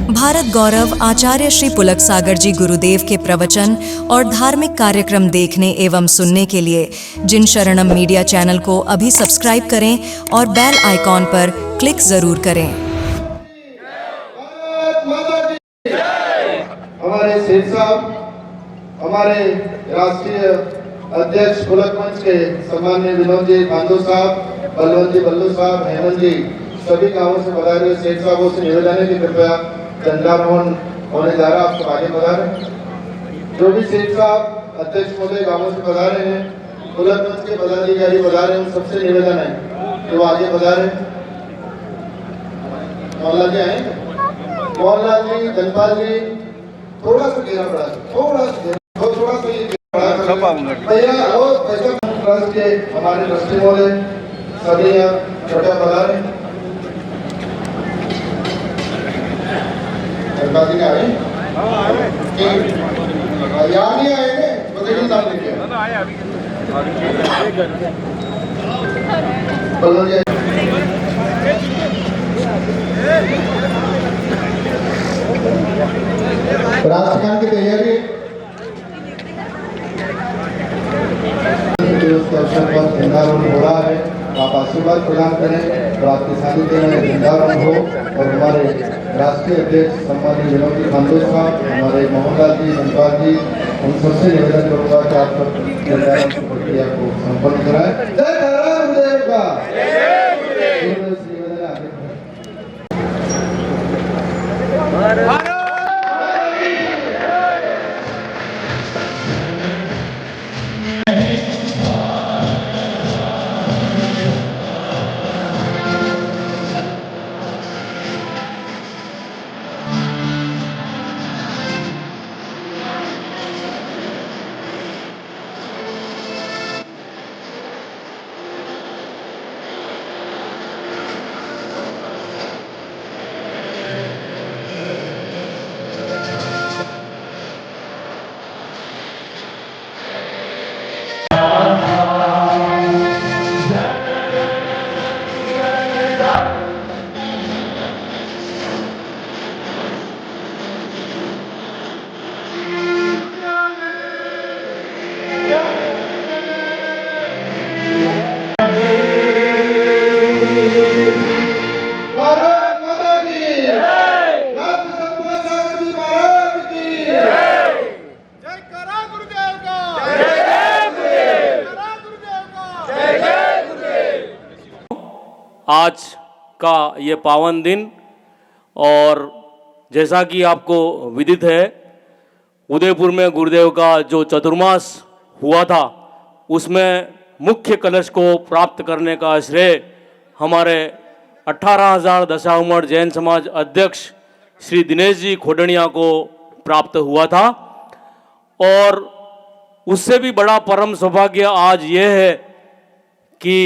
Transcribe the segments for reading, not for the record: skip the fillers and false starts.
भारत गौरव आचार्य श्री पुलक सागर जी गुरुदेव के प्रवचन और धार्मिक कार्यक्रम देखने एवं सुनने के लिए जिन शरणम मीडिया चैनल को अभी सब्सक्राइब करें और बेल आइकॉन पर क्लिक जरूर करें। हमारे सेठ साहब, हमारे राष्ट्रीय अध्यक्ष पुलक मंच के सम्माननीय विनोद जी भांदो साहब, बलवंत जी बल्लू साहब, हेमंत जी, सभी गांवों से पधारे हुए सेठ साहबों से निवेदन है कि कृपया झंडारोहण होने जा रहा, आप सब आगे पधारें। जो भी सेठ साहब अध्यक्ष महोदय गांवों से पधारे हैं, पुलक मंच के पदाधिकारी पधारे हैं, उन सबसे निवेदन है कि वो आगे पधारें। मोहनलाल जी आए, मोहनलाल जी, धनपाल जी, थोड़ा सा घेरा पड़ा, थोड़ा सा भैया और ट्रस्ट के हमारे ट्रस्टी महोदय सभी छोटा पधारे। धनपाल जी आए, यहाँ नहीं आए थे, बताइए नाम लिखे राष्ट्रगान की तैयारी के अवसर पर झंडारोहण हो रहा है। आप आशीर्वाद प्रदान करें और आपके सानिध्य में झंडारोहण हो और हमारे राष्ट्रीय अध्यक्ष सम्माननीय विनोद जी भांदो साहब, हमारे मोहनलाल जी, धनपाल जी, उन सबसे निवेदन करूंगा कि आप सब झंडारोहण की प्रक्रिया को संपन्न कराएं। जय गुरुदेव का निवेदन आगे आज का ये पावन दिन, और जैसा कि आपको विदित है, उदयपुर में गुरुदेव का जो चतुर्मास हुआ था उसमें मुख्य कलश को प्राप्त करने का श्रेय हमारे 18,000 दशावमढ़ जैन समाज अध्यक्ष श्री दिनेश जी खोडनिया को प्राप्त हुआ था। और उससे भी बड़ा परम सौभाग्य आज ये है कि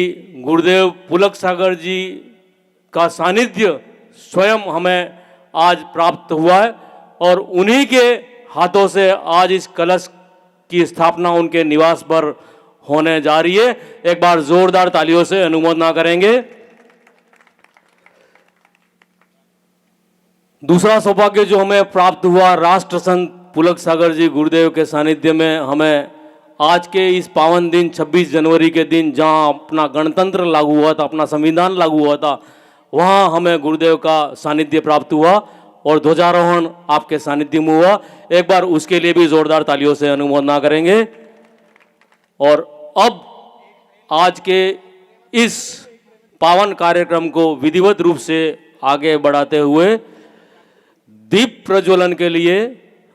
गुरुदेव पुलक सागर जी का सानिध्य स्वयं हमें आज प्राप्त हुआ है और उन्हीं के हाथों से आज इस कलश की स्थापना उनके निवास पर होने जा रही है। एक बार जोरदार तालियों से अनुमोदना करेंगे। दूसरा सौभाग्य जो हमें प्राप्त हुआ, राष्ट्र संत पुलक सागर जी गुरुदेव के सानिध्य में हमें आज के इस पावन दिन 26 जनवरी के दिन, जहां अपना गणतंत्र लागू हुआ था, अपना संविधान लागू हुआ था, वहां हमें गुरुदेव का सानिध्य प्राप्त हुआ और ध्वजारोहण आपके सानिध्य में हुआ। एक बार उसके लिए भी जोरदार तालियों से अनुमोदना करेंगे। और अब आज के इस पावन कार्यक्रम को विधिवत रूप से आगे बढ़ाते हुए दीप प्रज्वलन के लिए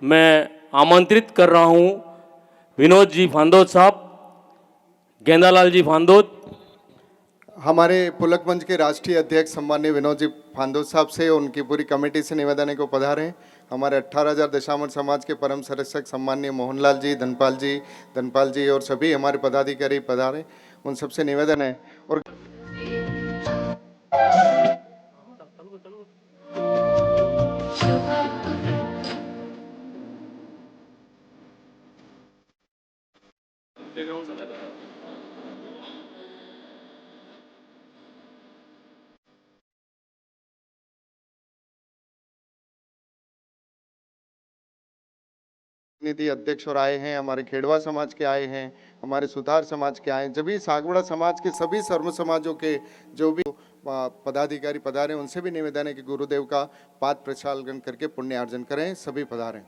मैं आमंत्रित कर रहा हूं विनोद जी भांदोद साहब, गेंदालाल जी भांदोद। हमारे पुलक मंच के राष्ट्रीय अध्यक्ष सम्माननीय विनोद जी भांदोद साहब से उनकी पूरी कमेटी से निवेदन है को पधारें। हमारे 18,000 दशावमढ़ समाज के परम संरक्षक सम्माननीय मोहनलाल जी, धनपाल जी और सभी हमारे पदाधिकारी पधारें, उन सबसे निवेदन है। और नीति अध्यक्ष और आए हैं, हमारे खेड़वा समाज के आए हैं, हमारे सुधार समाज के आए हैं, जब भी सागवाड़ा समाज के सभी सर्व समाजों के जो भी पदाधिकारी पधारे उनसे भी निवेदन है कि गुरुदेव का पाद प्रक्षालन करके पुण्य अर्जन करें। सभी पधारें।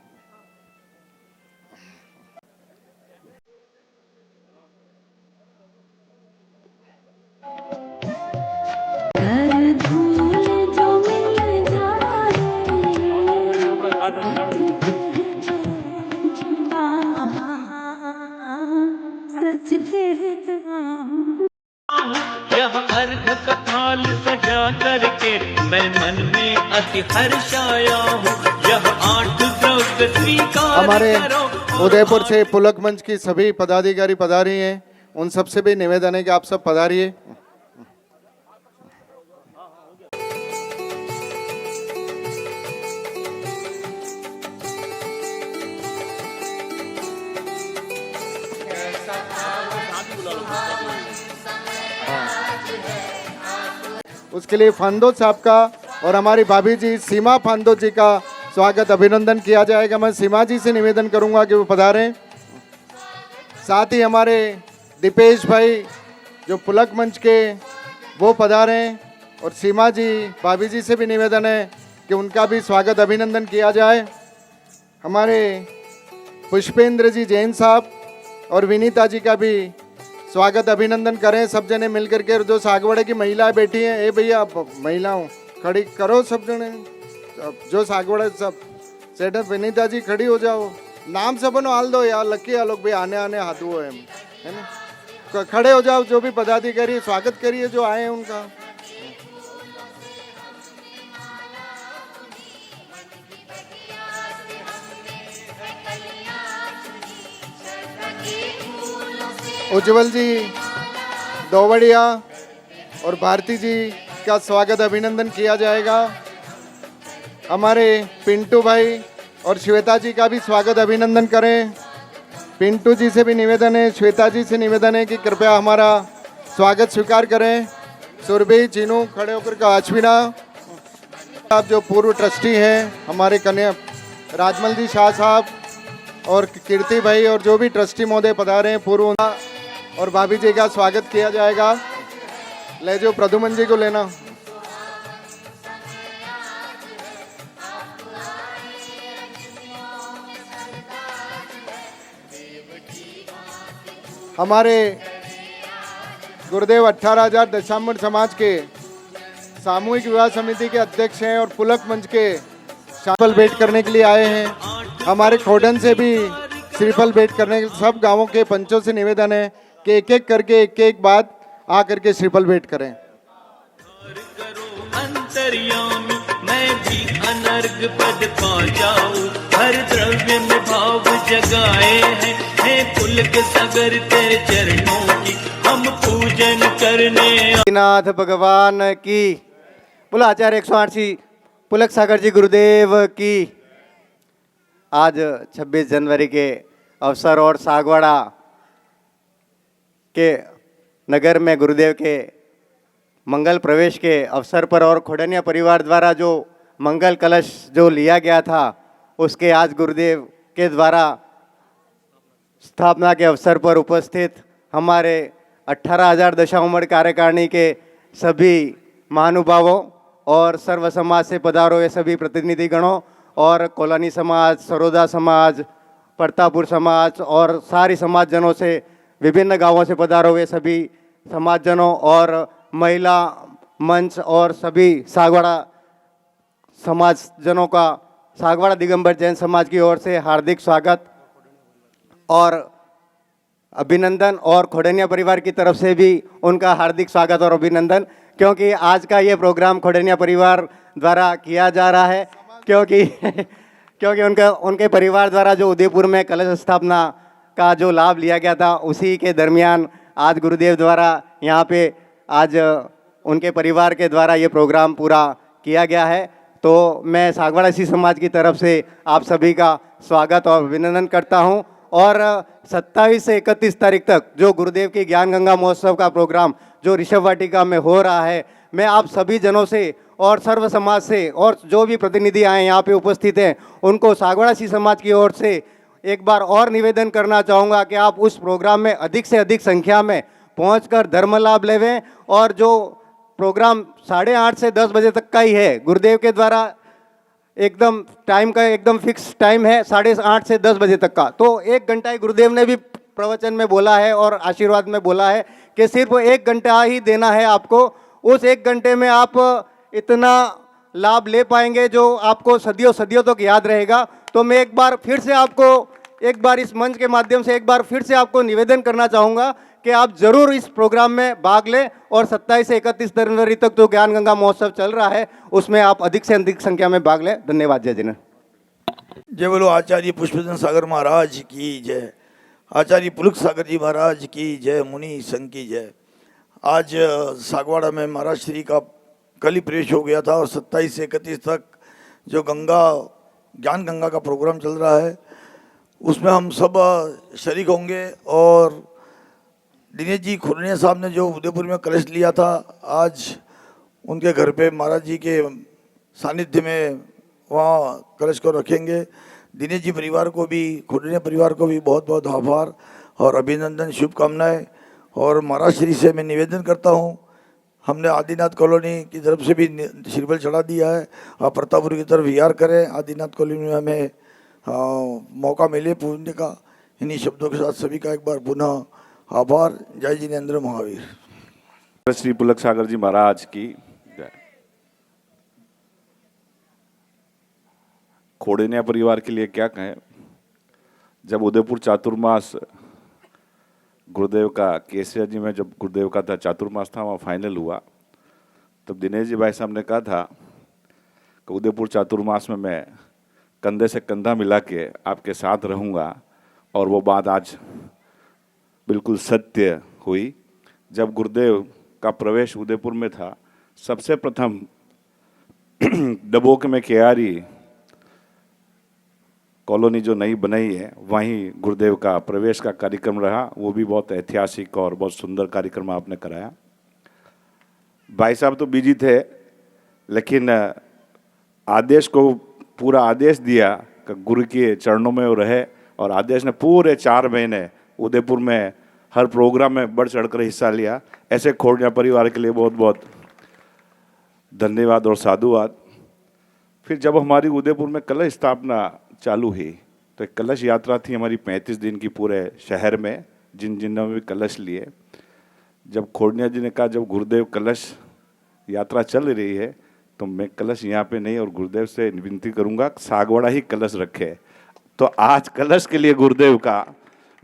यह अर्घ का थाल सजा करके मैं मन में अति हर्ष आया हूँ। यह 8 द्रव्य स्वीकार हमारे करो। उदयपुर से पुलक मंच की सभी पदाधिकारी पधारी हैं, उन सबसे भी निवेदन है कि आप सब पधारिए। उसके लिए फांदो साहब का और हमारी भाभी जी सीमा फांदो जी का स्वागत अभिनंदन किया जाएगा। मैं सीमा जी से निवेदन करूंगा कि वो पधारें। साथ ही हमारे दीपेश भाई जो पुलक मंच के वो पधारें और सीमा जी भाभी जी से भी निवेदन है कि उनका भी स्वागत अभिनंदन किया जाए। हमारे पुष्पेंद्र जी जैन साहब और विनीता जी का भी स्वागत अभिनंदन करें सब जने मिल करके। जो सागवाड़े की महिलाएं बैठी हैं, ए भैया महिलाओं खड़ी करो सब जने, जो सागवाड़े सब सेठ विनीता जी खड़ी हो जाओ, नाम सबनो हाल दो यार, लकी आलोक भाई आने आने हाथू है ना, खड़े हो जाओ। जो भी पदाधिकारी स्वागत करिए जो आए हैं उनका। उज्जवल जी दोवड़िया और भारती जी का स्वागत अभिनंदन किया जाएगा। हमारे पिंटू भाई और श्वेता जी का भी स्वागत अभिनंदन करें। पिंटू जी से भी निवेदन है, श्वेता जी से निवेदन है कि कृपया हमारा स्वागत स्वीकार करें। सुरभि चीनू खड़े होकर का अश्विना आप जो पूर्व ट्रस्टी हैं, हमारे कन्या राजमल जी शाह साहब और कीर्ति भाई और जो भी ट्रस्टी महोदय पधारे हैं पूर्व और भाभी जी का स्वागत किया जाएगा। ले जो प्रदुमन जी को लेना। हमारे गुरुदेव 18,000 दशाम्बर समाज के सामूहिक विवाह समिति के अध्यक्ष हैं और पुलक मंच के श्रीफल भेंट करने के लिए आए हैं। हमारे खोडन से भी श्रीफल भेंट करने के सब गांवों के पंचों से निवेदन है कि एक एक करके एक एक बात आ करके श्रीफल भेंट करें। अंतर्यामी मैं भी अनर्घ पद पा जाऊं, हर द्रव्य में भाव जगाए हैं, हे पुलक सागर तेरे चरणों की हम पूजन करने। नाथ भगवान की। बोला आचार्य 108 पुलक सागर जी गुरुदेव की। आज 26 जनवरी के अवसर और सागवाड़ा के नगर में गुरुदेव के मंगल प्रवेश के अवसर पर और खोडनिया परिवार द्वारा जो मंगल कलश जो लिया गया था उसके आज गुरुदेव के द्वारा स्थापना के अवसर पर उपस्थित हमारे 18,000 दशाम्बर कार्यकारिणी के सभी महानुभावों और सर्व समाज से पधारे हुए सभी प्रतिनिधिगणों और कॉलोनी समाज, सरोदा समाज, प्रतापपुर समाज और सारी समाजजनों से विभिन्न गांवों से पधारे हुए सभी समाजजनों और महिला मंच और सभी सागवाड़ा समाजजनों का सागवाड़ा दिगंबर जैन समाज की ओर से हार्दिक स्वागत और अभिनंदन और खोडनिया परिवार की तरफ से भी उनका हार्दिक स्वागत और अभिनंदन, क्योंकि आज का ये प्रोग्राम खोडनिया परिवार द्वारा किया जा रहा है क्योंकि उनके परिवार द्वारा जो उदयपुर में कलश स्थापना का जो लाभ लिया गया था उसी के दरमियान आज गुरुदेव द्वारा यहाँ पे आज उनके परिवार के द्वारा ये प्रोग्राम पूरा किया गया है। तो मैं सागवाड़ा सी समाज की तरफ से आप सभी का स्वागत और अभिनंदन करता हूँ। और 27 से 31 तारीख तक जो गुरुदेव की ज्ञान गंगा महोत्सव का प्रोग्राम जो ऋषभ वाटिका में हो रहा है, मैं आप सभी जनों से और सर्व समाज से और जो भी प्रतिनिधि आए यहाँ पे उपस्थित हैं उनको सागवाड़ा सी समाज की ओर से एक बार और निवेदन करना चाहूँगा कि आप उस प्रोग्राम में अधिक से अधिक संख्या में पहुंचकर धर्म लाभ लेवें। और जो प्रोग्राम 8:30 से 10 बजे तक का ही है, गुरुदेव के द्वारा एकदम टाइम का एकदम फिक्स टाइम है 8:30 से 10 बजे तक का। तो 1 घंटा ही गुरुदेव ने भी प्रवचन में बोला है और आशीर्वाद में बोला है कि सिर्फ 1 घंटा ही देना है आपको। उस 1 घंटे में आप इतना लाभ ले पाएंगे जो आपको सदियों सदियों तक याद रहेगा। तो मैं एक बार फिर से आपको इस मंच के माध्यम से एक बार फिर से आपको निवेदन करना चाहूँगा कि आप जरूर इस प्रोग्राम में भाग लें और 27 से 31 जनवरी तक जो ज्ञान गंगा महोत्सव चल रहा है उसमें आप अधिक से अधिक संख्या में भाग लें। धन्यवाद। जय जिनेन्द्र। जय बोलो आचार्य पुष्पचंद्र सागर महाराज की जय, आचार्य पुलक सागर जी महाराज की जय, मुनि संघ की जय। आज सागवाड़ा में महाराज श्री का कल ही प्रवेश हो गया था और 27 से 31 तक जो ज्ञान गंगा का प्रोग्राम चल रहा है उसमें हम सब शरीक होंगे। और दिनेश जी खुरनिया साहब ने जो उदयपुर में कलश लिया था, आज उनके घर पे महाराज जी के सानिध्य में वहाँ कलश को रखेंगे। दिनेश जी परिवार को भी, खुरनिया परिवार को भी बहुत बहुत आभार और अभिनंदन, शुभकामनाएं। और महाराज श्री से मैं निवेदन करता हूँ, हमने आदिनाथ कॉलोनी की तरफ से भी श्रीफल चढ़ा दिया है, आप प्रतापपुर की तरफ विहार करें। आदिनाथ कॉलोनी में हमें मौका मिले पूजने का। इन्हीं शब्दों के साथ सभी का एक बार पुनः आभार। जय जिनेन्द्र महावीर। श्री पुलक सागर जी महाराज की जय। खोड़ेनिया परिवार के लिए क्या कहें। जब उदयपुर चातुर्मास गुरुदेव का केसरिया जी में जब गुरुदेव का था चातुर्मास था, वहाँ फाइनल हुआ, तब दिनेश जी भाई साहब ने कहा था कि उदयपुर चातुर्मास में मैं कंधे से कंधा मिला के आपके साथ रहूँगा। और वो बात आज बिल्कुल सत्य हुई। जब गुरुदेव का प्रवेश उदयपुर में था, सबसे प्रथम डबोक में केआरी कॉलोनी जो नई बनाई है, वहीं गुरुदेव का प्रवेश का कार्यक्रम रहा। वो भी बहुत ऐतिहासिक और बहुत सुंदर कार्यक्रम आपने कराया। भाई साहब तो बिजी थे, लेकिन आदेश को पूरा आदेश दिया कि गुरु के चरणों में वो रहे। और आदेश ने पूरे 4 महीने उदयपुर में हर प्रोग्राम में बढ़ चढ़कर हिस्सा लिया। ऐसे खोड़िया परिवार के लिए बहुत बहुत धन्यवाद और साधुवाद। फिर जब हमारी उदयपुर में कलश स्थापना चालू हुई तो एक कलश यात्रा थी हमारी 35 दिन की पूरे शहर में, जिन जिन ने भी कलश लिए। जब खोड़निया जी ने कहा जब गुरुदेव कलश यात्रा चल रही है तो मैं कलश यहाँ पे नहीं, और गुरुदेव से विनती करूँगा सागवाड़ा ही कलश रखे। तो आज कलश के लिए गुरुदेव का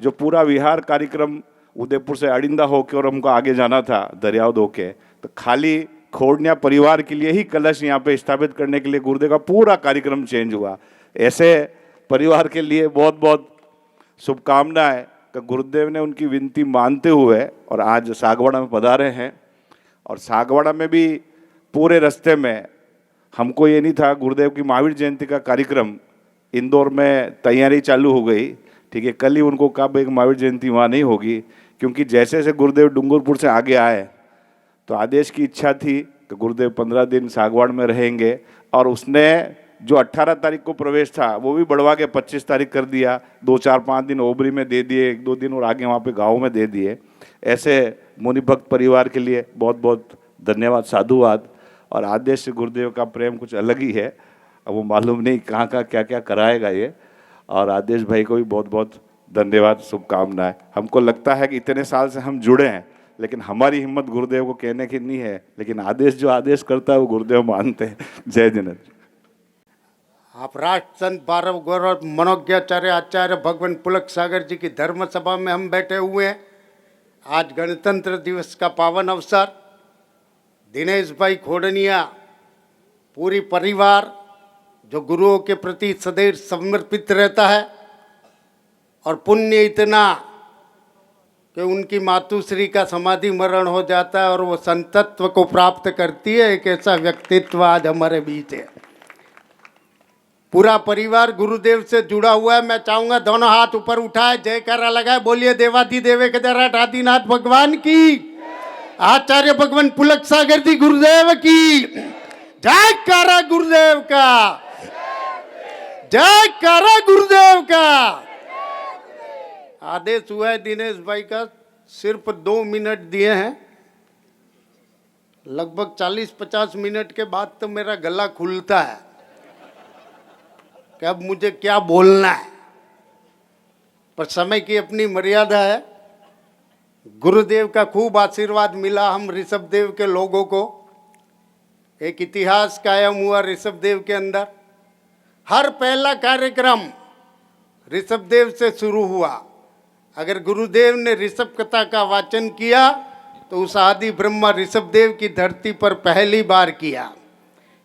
जो पूरा विहार कार्यक्रम उदयपुर से अड़िंदा होके और हमको आगे जाना था दरियाव होके, तो खाली खोड़निया परिवार के लिए ही कलश यहाँ पे स्थापित करने के लिए गुरुदेव का पूरा कार्यक्रम चेंज हुआ। ऐसे परिवार के लिए बहुत बहुत शुभकामनाएं कि गुरुदेव ने उनकी विनती मानते हुए और आज सागवाड़ा में पधारे हैं। और सागवाड़ा में भी पूरे रास्ते में हमको ये नहीं था, गुरुदेव की महावीर जयंती का कार्यक्रम इंदौर में तैयारी चालू हो गई। ठीक है, कल ही उनको कहा भाई महावीर जयंती वहाँ नहीं होगी, क्योंकि जैसे जैसे गुरुदेव डूंगरपुर से आगे आए तो आदेश की इच्छा थी कि गुरुदेव 15 दिन सागवाड़ में रहेंगे। और उसने जो 18 तारीख को प्रवेश था वो भी बढ़वा के 25 तारीख कर दिया। 2, 4, 5 दिन ओबरी में दे दिए, 1-2 दिन और आगे वहाँ पे गाँव में दे दिए। ऐसे मुनि भक्त परिवार के लिए बहुत बहुत धन्यवाद, साधुवाद। और आदेश से गुरुदेव का प्रेम कुछ अलग ही है, अब वो मालूम नहीं कहाँ का क्या क्या कराएगा ये। और आदेश भाई को भी बहुत बहुत धन्यवाद, शुभकामनाएं। हमको लगता है कि इतने साल से हम जुड़े हैं, लेकिन हमारी हिम्मत गुरुदेव को कहने की नहीं है, लेकिन आदेश जो आदेश करता है वो गुरुदेव मानते हैं। जय जिनेन्द्र। आप राष्ट्र संत बारव गौरव मनोज्ञाचार्य आचार्य भगवान पुलक सागर जी की धर्म सभा में हम बैठे हुए हैं। आज गणतंत्र दिवस का पावन अवसर, दिनेश भाई खोड़निया पूरी परिवार जो गुरुओं के प्रति सदैव समर्पित रहता है, और पुण्य इतना कि उनकी मातुश्री का समाधि मरण हो जाता है और वो संतत्व को प्राप्त करती है। एक ऐसा व्यक्तित्व आज हमारे बीच है। पूरा परिवार गुरुदेव से जुड़ा हुआ है। मैं चाहूँगा दोनों हाथ ऊपर उठाए, जयकारा लगाए, बोलिए देवाधिदेव केदारनाथ आदिनाथ भगवान की, आचार्य भगवान पुलक सागर जी गुरुदेव की जयकारा, गुरुदेव का जयकारा, गुरुदेव का आदेश हुआ है दिनेश भाई का, सिर्फ 2 मिनट दिए हैं। लगभग 40-50 मिनट के बाद तो मेरा गला खुलता है कि अब मुझे क्या बोलना है, पर समय की अपनी मर्यादा है। गुरुदेव का खूब आशीर्वाद मिला हम ऋषभ देव के लोगों को। एक इतिहास कायम हुआ ऋषभ देव के अंदर। हर पहला कार्यक्रम ऋषभ देव से शुरू हुआ। अगर गुरुदेव ने ऋषभ कथा का वाचन किया तो उस आदि ब्रह्मा ऋषभ देव की धरती पर पहली बार किया।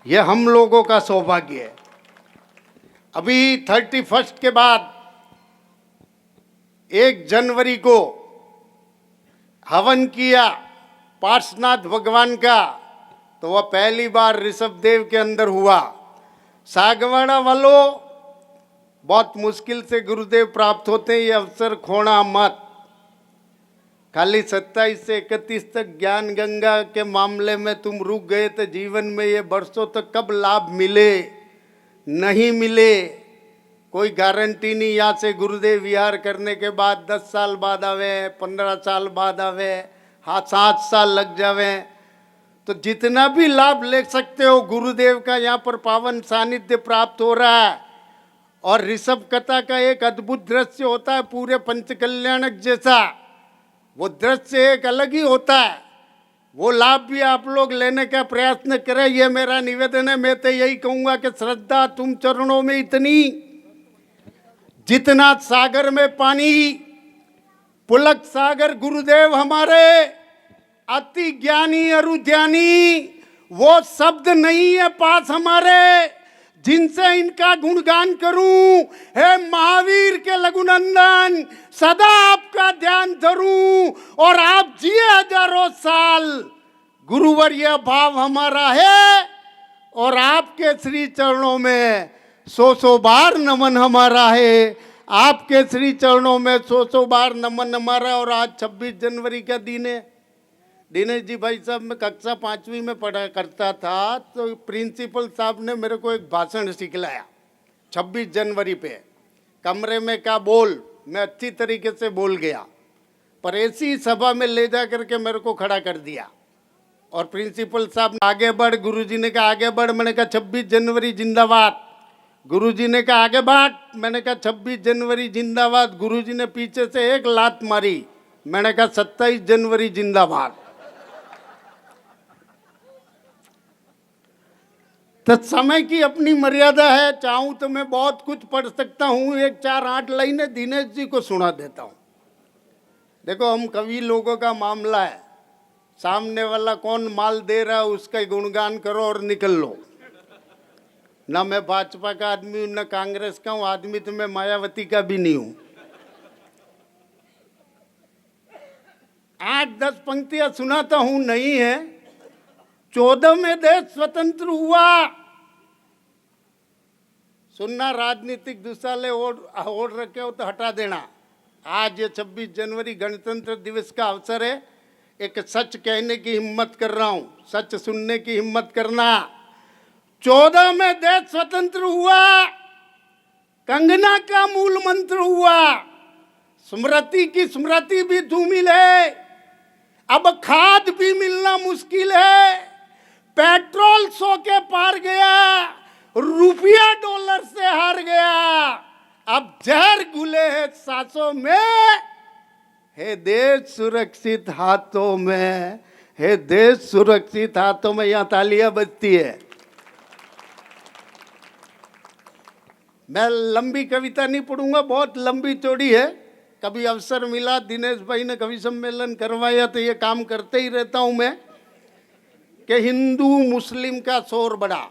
यह हम लोगों का सौभाग्य है। अभी 31 के बाद 1 जनवरी को हवन किया पार्श्वनाथ भगवान का, तो वह पहली बार ऋषभ देव के अंदर हुआ। सागवाड़ा वालों, बहुत मुश्किल से गुरुदेव प्राप्त होते हैं, ये अवसर खोना मत। खाली 27 से 31 तक ज्ञान गंगा के मामले में तुम रुक गए तो जीवन में ये वर्षों तक कब लाभ मिले नहीं मिले कोई गारंटी नहीं। यहाँ से गुरुदेव विहार करने के बाद 10 साल बाद आवे, 15 साल बाद आवे, हाँ 7 साल लग जावे, तो जितना भी लाभ ले सकते हो गुरुदेव का यहाँ पर पावन सानिध्य प्राप्त हो रहा है। और ऋषभ कथा का एक अद्भुत दृश्य होता है पूरे पंचकल्याणक जैसा, वो दृश्य एक अलग ही होता है। वो लाभ भी आप लोग लेने का प्रयत्न करें, ये मेरा निवेदन है। मैं तो यही कहूँगा कि श्रद्धा तुम चरणों में इतनी, जितना सागर में पानी। पुलक सागर गुरुदेव हमारे अति ज्ञानी अरुध्यानी, वो शब्द नहीं है पास हमारे जिनसे इनका गुणगान करूं। हे महावीर के लघुनंदन, सदा आपका ध्यान धरूं और आप जिए हजारों साल। गुरुवर्य भाव हमारा है और आपके श्री चरणों में 100 बार नमन हमारा है। आपके श्री चरणों में 100 बार नमन हमारा। और आज 26 जनवरी का दिन है। दिनेश जी भाई साहब, मैं कक्षा 5वीं में पढ़ा करता था, तो प्रिंसिपल साहब ने मेरे को एक भाषण सिखलाया 26 जनवरी पे। कमरे में का बोल, मैं अच्छी तरीके से बोल गया, पर ऐसी सभा में ले जा करके मेरे को खड़ा कर दिया। और प्रिंसिपल साहब आगे बढ़, गुरुजी ने कहा आगे बढ़, मैंने कहा 26 जनवरी जिंदाबाद। गुरुजी ने कहा आगे बढ़, मैंने कहा 26 जनवरी जिंदाबाद। गुरुजी ने पीछे से एक लात मारी, मैंने कहा 27 जनवरी जिंदाबाद। तो समय की अपनी मर्यादा है। चाहूं तो मैं बहुत कुछ पढ़ सकता हूं, एक 4-8 लाइनें दिनेश जी को सुना देता हूं। देखो, हम कवि लोगों का मामला है, सामने वाला कौन माल दे रहा है उसका गुणगान करो और निकल लो। ना मैं भाजपा का आदमी हूं, ना कांग्रेस का हूं, आदमी तो मैं मायावती का भी नहीं हूं। 8-10 पंक्तियां सुनाता हूं, नहीं है। 14 में देश स्वतंत्र हुआ। सुनना, राजनीतिक दुसाले ओढ़ रखे हो तो हटा देना। आज ये 26 जनवरी गणतंत्र दिवस का अवसर है। एक सच कहने की हिम्मत कर रहा हूं, सच सुनने की हिम्मत करना। 14 में देश स्वतंत्र हुआ, कंगना का मूल मंत्र हुआ, स्मृति की स्मृति भी धूमिल है, अब खाद भी मिलना मुश्किल है, पेट्रोल 100 के पार गया, रुपया डॉलर से हार गया, अब जहर घुले है सांसों में, हे देश सुरक्षित हाथों में, हे देश सुरक्षित हाथों में। यहाँ तालियां बजती है। मैं लंबी कविता नहीं पढ़ूंगा, बहुत लंबी चौड़ी है। कभी अवसर मिला, दिनेश भाई ने कवि सम्मेलन करवाया तो ये काम करते ही रहता हूं मैं, कि हिंदू मुस्लिम का शोर बढ़ा।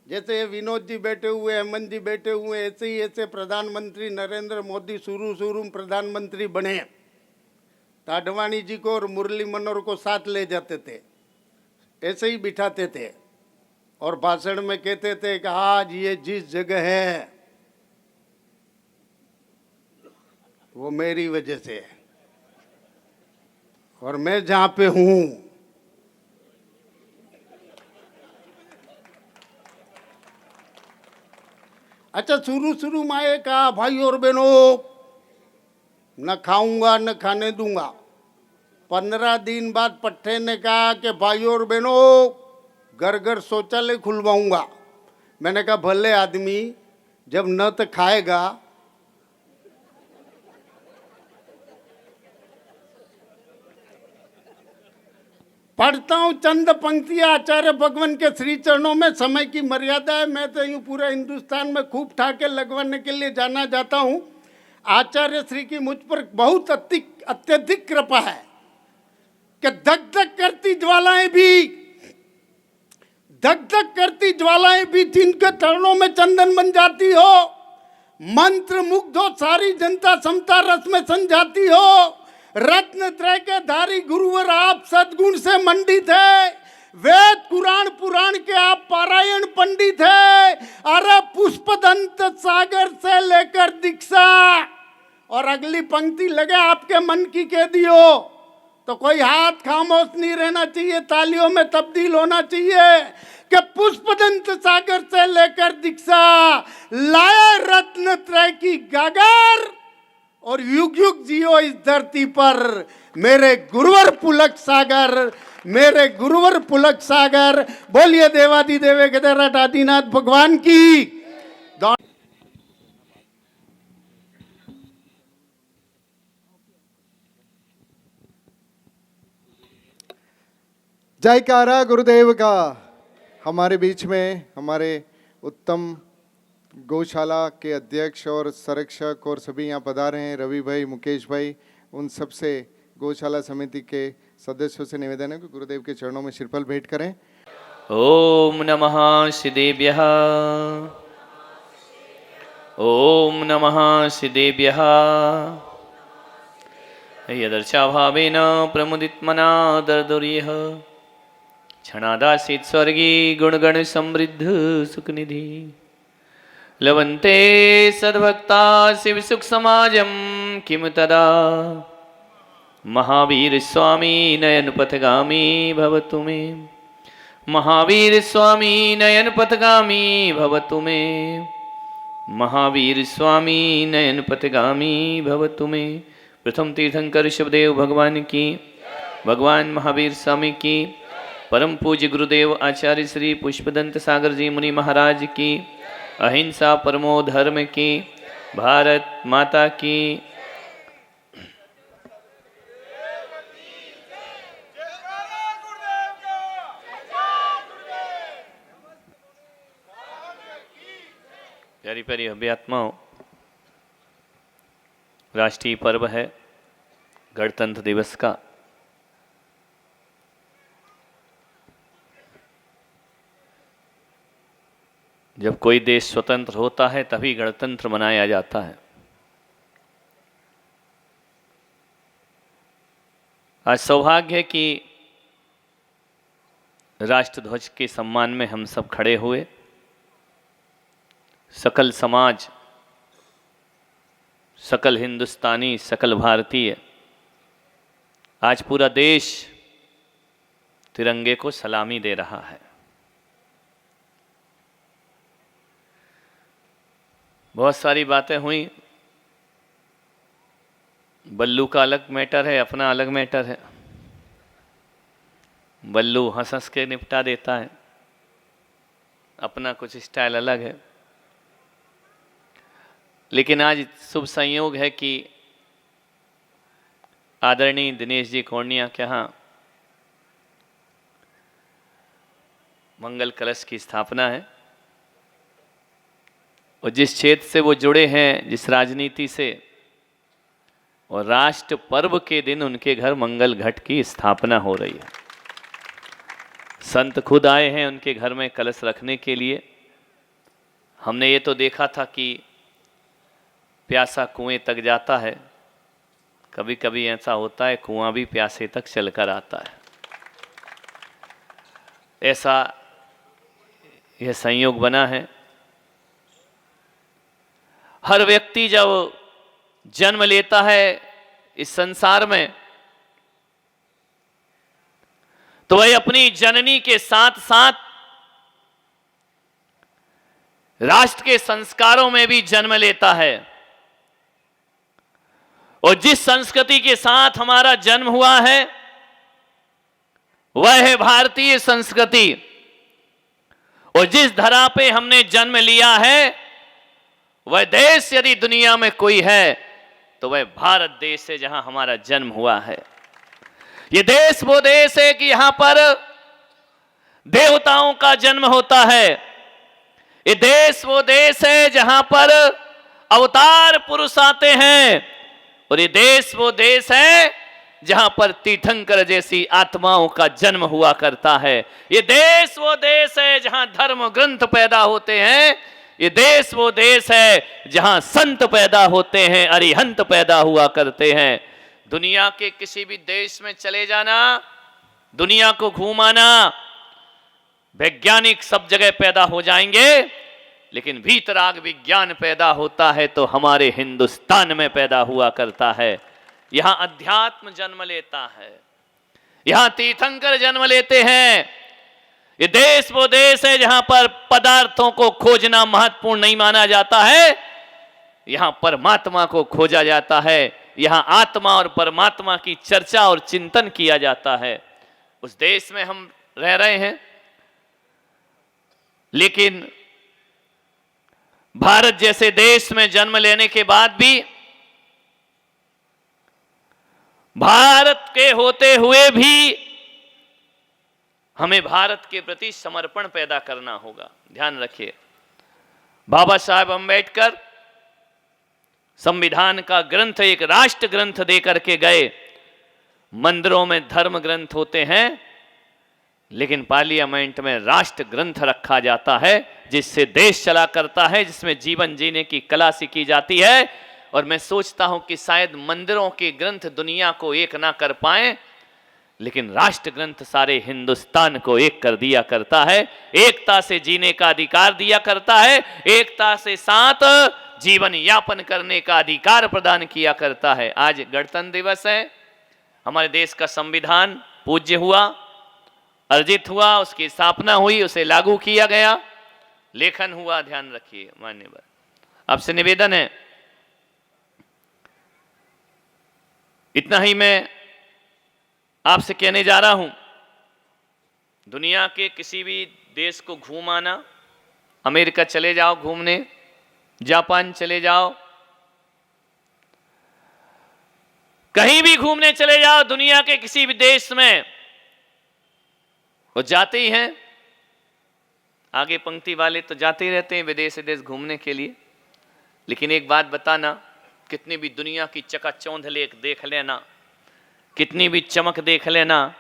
जैसे विनोद जी बैठे हुए, हेमंत जी बैठे हुए, ऐसे ही ऐसे प्रधानमंत्री नरेंद्र मोदी शुरू में प्रधानमंत्री बने तो आडवाणी जी को और मुरली मनोहर को साथ ले जाते थे, ऐसे ही बिठाते थे और भाषण में कहते थे कि आज ये जिस जगह है वो मेरी वजह से है और मैं जहां पे हूं अच्छा, शुरू में आए कहा भाई और बहनों, न खाऊंगा न खाने दूंगा। 15 दिन बाद पट्टे ने कहा कि भाइयों और बहनों घर घर शौचालय खुलवाऊंगा। मैंने कहा भले आदमी, जब न तो खाएगा। पढ़ता हूँ चंद पंक्तियां आचार्य भगवान के श्री चरणों में। समय की मर्यादा है, मैं तो यूं पूरे हिंदुस्तान में खूब ठाके लगवाने के लिए जाना जाता हूँ। आचार्य श्री की मुझ पर बहुत अत्यधिक कृपा है कि धक धक करती ज्वालाएं भी जिनके चरणों में चंदन बन जाती हो, मंत्र मुग्ध हो सारी जनता समता रस में सन जाती हो। रत्न त्रय के धारी गुरुवर आप सद्गुण से मंडित है, वेद कुरान पुराण के आप पारायण पंडित है। अरे पुष्पदंत सागर से लेकर दीक्षा। और अगली पंक्ति लगे आपके मन की कह दियो तो कोई हाथ खामोश नहीं रहना चाहिए, तालियों में तब्दील होना चाहिए कि पुष्पदंत सागर से लेकर दीक्षा लाए रत्न त्रय की गागर और युग युग जियो इस धरती पर मेरे गुरुवर पुलक सागर, मेरे गुरुवर पुलक सागर। बोलिए देवादिदेव गदरट आदिनाथ भगवान की। जयकारा गुरुदेव का। हमारे बीच में हमारे उत्तम गौशाला के अध्यक्ष और संरक्षक और सभी यहाँ पधारे हैं, रवि भाई, मुकेश भाई, उन सब से गौशाला समिति के सदस्यों से निवेदन है कि गुरुदेव के चरणों में श्रीफल भेंट करें। ओम नमः श्रीदेव्यः। ओम नमः श्रीदेव्यः। यदर्चाभावेन प्रमुदितमना दर्दुर्यः क्षणादासीत् स्वर्गी गुणगण समृद्ध सुखनिधि। लवन्ते सद्भक्ता शिव सुख समाजम किम तदा। महावीर स्वामी नयन पथगामी भवतु मे। महावीर स्वामी नयन पथगामी भवतु मे। महावीर स्वामी नयन पथगामी भवतु मे। प्रथम तीर्थंकर शिवदेव भगवान की, भगवान महावीर स्वामी की, परम पूज्य गुरुदेव आचार्य श्री पुष्पदंत सागर जी मुनि महाराज की, अहिंसा परमो धर्म की, भारत माता की। प्यारी प्यारी अभ्यात्माओं, राष्ट्रीय पर्व है गणतंत्र दिवस का। जब कोई देश स्वतंत्र होता है तभी गणतंत्र मनाया जाता है। आज सौभाग्य है कि राष्ट्रध्वज के सम्मान में हम सब खड़े हुए। सकल समाज, सकल हिंदुस्तानी, सकल भारतीय, आज पूरा देश तिरंगे को सलामी दे रहा है। बहुत सारी बातें हुई। बल्लू का अलग मैटर है, अपना अलग मैटर है। बल्लू हंस हंस के निपटा देता है, अपना कुछ स्टाइल अलग है। लेकिन आज शुभ संयोग है कि आदरणीय दिनेश जी कोर्निया के यहाँ मंगल कलश की स्थापना है और जिस क्षेत्र से वो जुड़े हैं, जिस राजनीति से, और राष्ट्र पर्व के दिन उनके घर मंगल घट की स्थापना हो रही है। संत खुद आए हैं उनके घर में कलश रखने के लिए। हमने ये तो देखा था कि प्यासा कुएं तक जाता है, कभी कभी ऐसा होता है कुआं भी प्यासे तक चलकर आता है। ऐसा यह संयोग बना है। हर व्यक्ति जब जन्म लेता है इस संसार में तो वह अपनी जननी के साथ साथ राष्ट्र के संस्कारों में भी जन्म लेता है। और जिस संस्कृति के साथ हमारा जन्म हुआ है वह है भारतीय संस्कृति। और जिस धरा पे हमने जन्म लिया है वह देश यदि दुनिया में कोई है तो वह भारत देश है, जहां हमारा जन्म हुआ है। यह देश वो देश है कि यहां पर देवताओं का जन्म होता है। ये देश वो देश है जहां पर अवतार पुरुष आते हैं। और ये देश वो देश है जहां पर तीर्थंकर जैसी आत्माओं का जन्म हुआ करता है। ये देश वो देश है जहां धर्म ग्रंथ पैदा होते हैं। ये देश वो देश है जहां संत पैदा होते हैं, अरिहंत पैदा हुआ करते हैं। दुनिया के किसी भी देश में चले जाना, दुनिया को घूमाना, वैज्ञानिक सब जगह पैदा हो जाएंगे, लेकिन भीतराग विज्ञान पैदा होता है तो हमारे हिंदुस्तान में पैदा हुआ करता है। यहां अध्यात्म जन्म लेता है, यहां तीर्थंकर जन्म लेते हैं। ये देश वो देश है जहां पर पदार्थों को खोजना महत्वपूर्ण नहीं माना जाता है, यहां परमात्मा को खोजा जाता है। यहां आत्मा और परमात्मा की चर्चा और चिंतन किया जाता है। उस देश में हम रह रहे हैं, लेकिन भारत जैसे देश में जन्म लेने के बाद भी भारत के होते हुए भी हमें भारत के प्रति समर्पण पैदा करना होगा। ध्यान रखिए, बाबा साहेब अंबेडकर संविधान का ग्रंथ एक राष्ट्र ग्रंथ देकर के गए। मंदिरों में धर्म ग्रंथ होते हैं, लेकिन पार्लियामेंट में राष्ट्र ग्रंथ रखा जाता है, जिससे देश चला करता है, जिसमें जीवन जीने की कला सीखी जाती है। और मैं सोचता हूं कि शायद मंदिरों के ग्रंथ दुनिया को एक ना कर पाए, लेकिन राष्ट्र ग्रंथ सारे हिंदुस्तान को एक कर दिया करता है, एकता से जीने का अधिकार दिया करता है, एकता से साथ जीवन यापन करने का अधिकार प्रदान किया करता है। आज गणतंत्र दिवस है, हमारे देश का संविधान पूज्य हुआ, अर्जित हुआ, उसकी स्थापना हुई, उसे लागू किया गया, लेखन हुआ। ध्यान रखिए मान्यवर, आपसे निवेदन है, इतना ही मैं आपसे कहने जा रहा हूं। दुनिया के किसी भी देश को घूम आना, अमेरिका चले जाओ घूमने, जापान चले जाओ, कहीं भी घूमने चले जाओ दुनिया के किसी भी देश में, वो जाते ही हैं। आगे पंक्ति वाले तो जाते ही रहते हैं विदेश से देश घूमने के लिए। लेकिन एक बात बताना, कितनी भी दुनिया की चकाचौंध देख लेना, कितनी भी चमक देख लेना,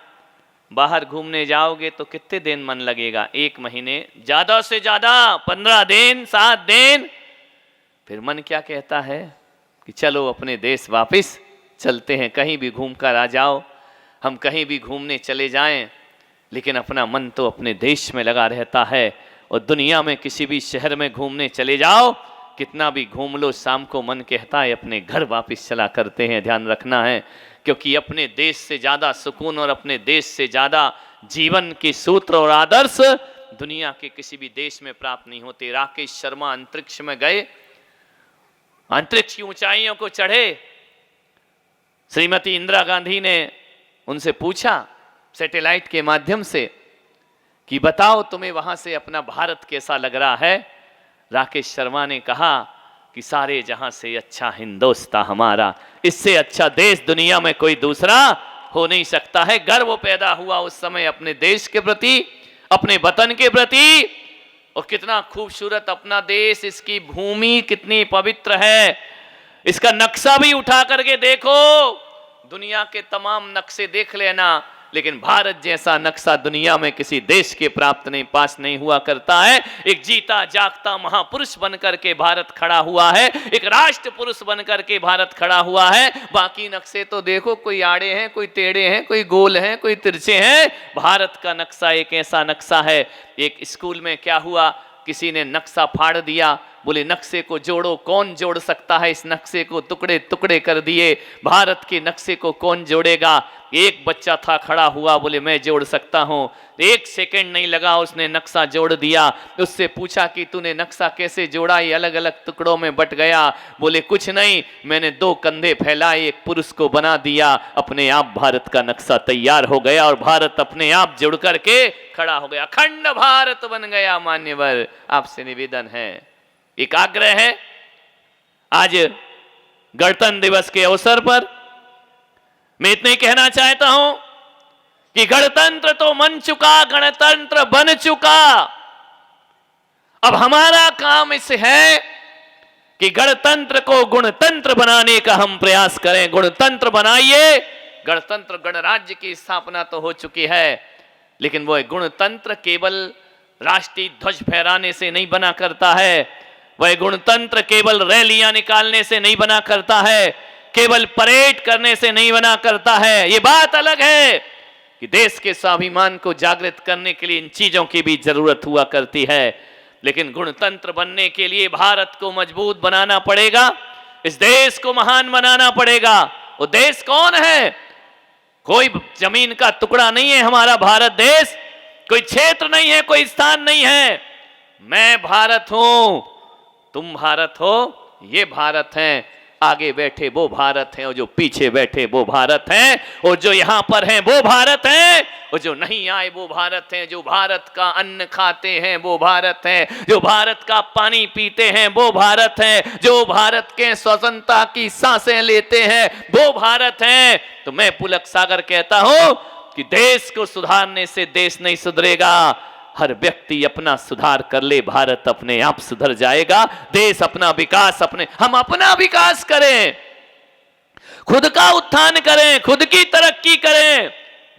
बाहर घूमने जाओगे तो कितने दिन मन लगेगा? 1 महीने, ज्यादा से ज्यादा 15 दिन, 7 दिन। फिर मन क्या कहता है कि चलो अपने देश वापस चलते हैं, कहीं भी घूम कर आ जाओ। हम कहीं भी घूमने चले जाएं, लेकिन अपना मन तो अपने देश में लगा रहता है। और दुनिया में किसी भी शहर में घूमने चले जाओ, कितना भी घूम लो, शाम को मन कहता है अपने घर वापस चला करते हैं। ध्यान रखना है, क्योंकि अपने देश से ज़्यादा सुकून और अपने देश से ज़्यादा जीवन के सूत्र और आदर्श दुनिया के किसी भी देश में प्राप्त नहीं होते। राकेश शर्मा अंतरिक्ष में गए, अंतरिक्ष की ऊंचाइयों को चढ़े। श्रीमती इंदिरा गांधी ने उनसे पूछा सैटेलाइट के माध्यम से कि बताओ तुम्हें वहां से अपना भारत कैसा लग रहा है? राकेश शर्मा ने कहा कि सारे जहां से अच्छा हिंदुस्तान हमारा, इससे अच्छा देश दुनिया में कोई दूसरा हो नहीं सकता है। गर्व पैदा हुआ उस समय अपने देश के प्रति, अपने वतन के प्रति। और कितना खूबसूरत अपना देश, इसकी भूमि कितनी पवित्र है। इसका नक्शा भी उठा करके देखो, दुनिया के तमाम नक्शे देख लेना, लेकिन भारत जैसा नक्शा दुनिया में किसी देश के प्राप्त नहीं, पास नहीं हुआ करता है। एक जीता जागता महापुरुष बनकर के भारत खड़ा हुआ है, एक राष्ट्र पुरुष बनकर के भारत खड़ा हुआ है। बाकी नक्शे तो देखो, कोई आड़े हैं, कोई टेढ़े हैं, कोई गोल हैं, कोई तिरछे हैं। भारत का नक्शा एक ऐसा नक्शा है। एक स्कूल में क्या हुआ, किसी ने नक्शा फाड़ दिया, बोले नक्शे को जोड़ो, कौन जोड़ सकता है इस नक्शे को, टुकड़े टुकड़े कर दिए, भारत के नक्शे को कौन जोड़ेगा। एक बच्चा था खड़ा हुआ, बोले मैं जोड़ सकता हूं। 1 सेकंड नहीं लगा, उसने नक्शा जोड़ दिया। उससे पूछा कि तूने नक्शा कैसे जोड़ा, ये अलग अलग टुकड़ों में बट गया। बोले कुछ नहीं, मैंने 2 कंधे फैलाए, एक पुरुष को बना दिया, अपने आप भारत का नक्शा तैयार हो गया और भारत अपने आप जुड़ करके खड़ा हो गया, अखंड भारत बन गया। मान्यवर, आपसे निवेदन है, एक आग्रह है, आज गणतंत्र दिवस के अवसर पर मैं इतने ही कहना चाहता हूं कि गणतंत्र तो मन चुका, गणतंत्र बन चुका। अब हमारा काम इस है कि गणतंत्र को गुणतंत्र बनाने का हम प्रयास करें। गुणतंत्र बनाइए। गणतंत्र गणराज्य की स्थापना तो हो चुकी है, लेकिन वो गुणतंत्र केवल राष्ट्रीय ध्वज फहराने से नहीं बना करता है। वह गुणतंत्र केवल रैलियां निकालने से नहीं बना करता है, केवल परेड करने से नहीं बना करता है। ये बात अलग है कि देश के स्वाभिमान को जागृत करने के लिए इन चीजों की भी जरूरत हुआ करती है। लेकिन गुणतंत्र बनने के लिए भारत को मजबूत बनाना पड़ेगा, इस देश को महान बनाना पड़ेगा। वो देश कौन है? कोई जमीन का टुकड़ा नहीं है हमारा भारत देश, कोई क्षेत्र नहीं है, कोई स्थान नहीं है। मैं भारत हूं, तुम भारत हो, ये भारत है। आगे बैठे वो भारत हैं, और जो पीछे बैठे वो भारत हैं, और जो यहां पर हैं वो भारत हैं, और जो नहीं आए वो भारत हैं। जो भारत का अन्न खाते हैं वो भारत हैं, जो भारत का पानी पीते हैं वो भारत हैं, जो भारत के स्वतंत्रता की सांसें लेते हैं वो भारत हैं। तो मैं पुलक सागर कहता हूं कि देश को सुधारने से देश नहीं सुधरेगा। हर व्यक्ति अपना सुधार कर ले, भारत अपने आप सुधर जाएगा। देश अपना विकास, हम अपना विकास करें, खुद का उत्थान करें, खुद की तरक्की करें,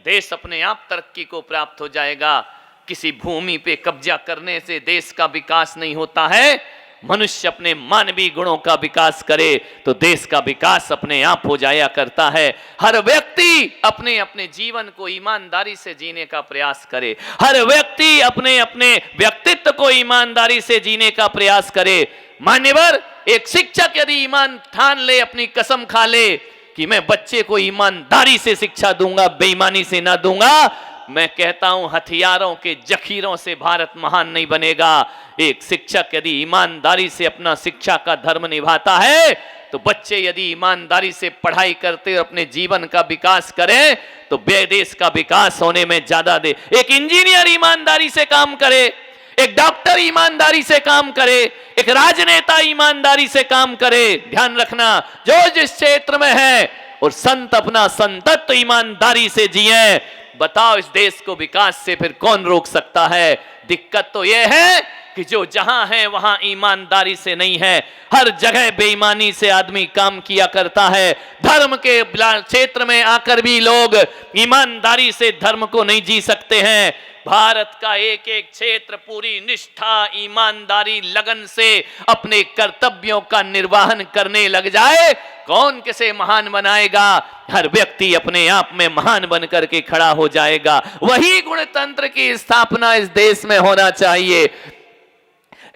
देश अपने आप तरक्की को प्राप्त हो जाएगा। किसी भूमि पे कब्जा करने से देश का विकास नहीं होता है। मनुष्य अपने मानवीय गुणों का विकास करे तो देश का विकास अपने आप हो जाया करता है। हर व्यक्ति अपने अपने जीवन को ईमानदारी से जीने का प्रयास करे, हर व्यक्ति अपने अपने व्यक्तित्व को ईमानदारी से जीने का प्रयास करे। मान्यवर, एक शिक्षक यदि ईमान ठान ले, अपनी कसम खा ले कि मैं बच्चे को ईमानदारी से शिक्षा दूंगा, बेईमानी से ना दूंगा, मैं कहता हूं हथियारों के जखीरों से भारत महान नहीं बनेगा। एक शिक्षक यदि ईमानदारी से अपना शिक्षा का धर्म निभाता है, तो बच्चे यदि ईमानदारी से पढ़ाई करते और अपने जीवन का विकास करें तो देश का विकास होने में ज्यादा दे। एक इंजीनियर ईमानदारी से काम करे, एक डॉक्टर ईमानदारी से काम करे, एक राजनेता ईमानदारी से काम करे। ध्यान रखना, जो जिस क्षेत्र में है और संत अपना संतत्व ईमानदारी से जिए। बताओ, इस देश को विकास से फिर कौन रोक सकता है? दिक्कत तो यह है कि जो जहां है वहां ईमानदारी से नहीं है, हर जगह बेईमानी से आदमी काम किया करता है। धर्म के क्षेत्र में आकर भी लोग ईमानदारी से धर्म को नहीं जी सकते हैं। भारत का एक एक क्षेत्र पूरी निष्ठा, ईमानदारी, लगन से अपने कर्तव्यों का निर्वहन करने लग जाए, कौन किसे महान बनाएगा? हर व्यक्ति अपने आप में महान बनकर के खड़ा हो जाएगा। वही गुणतंत्र की स्थापना इस देश में होना चाहिए।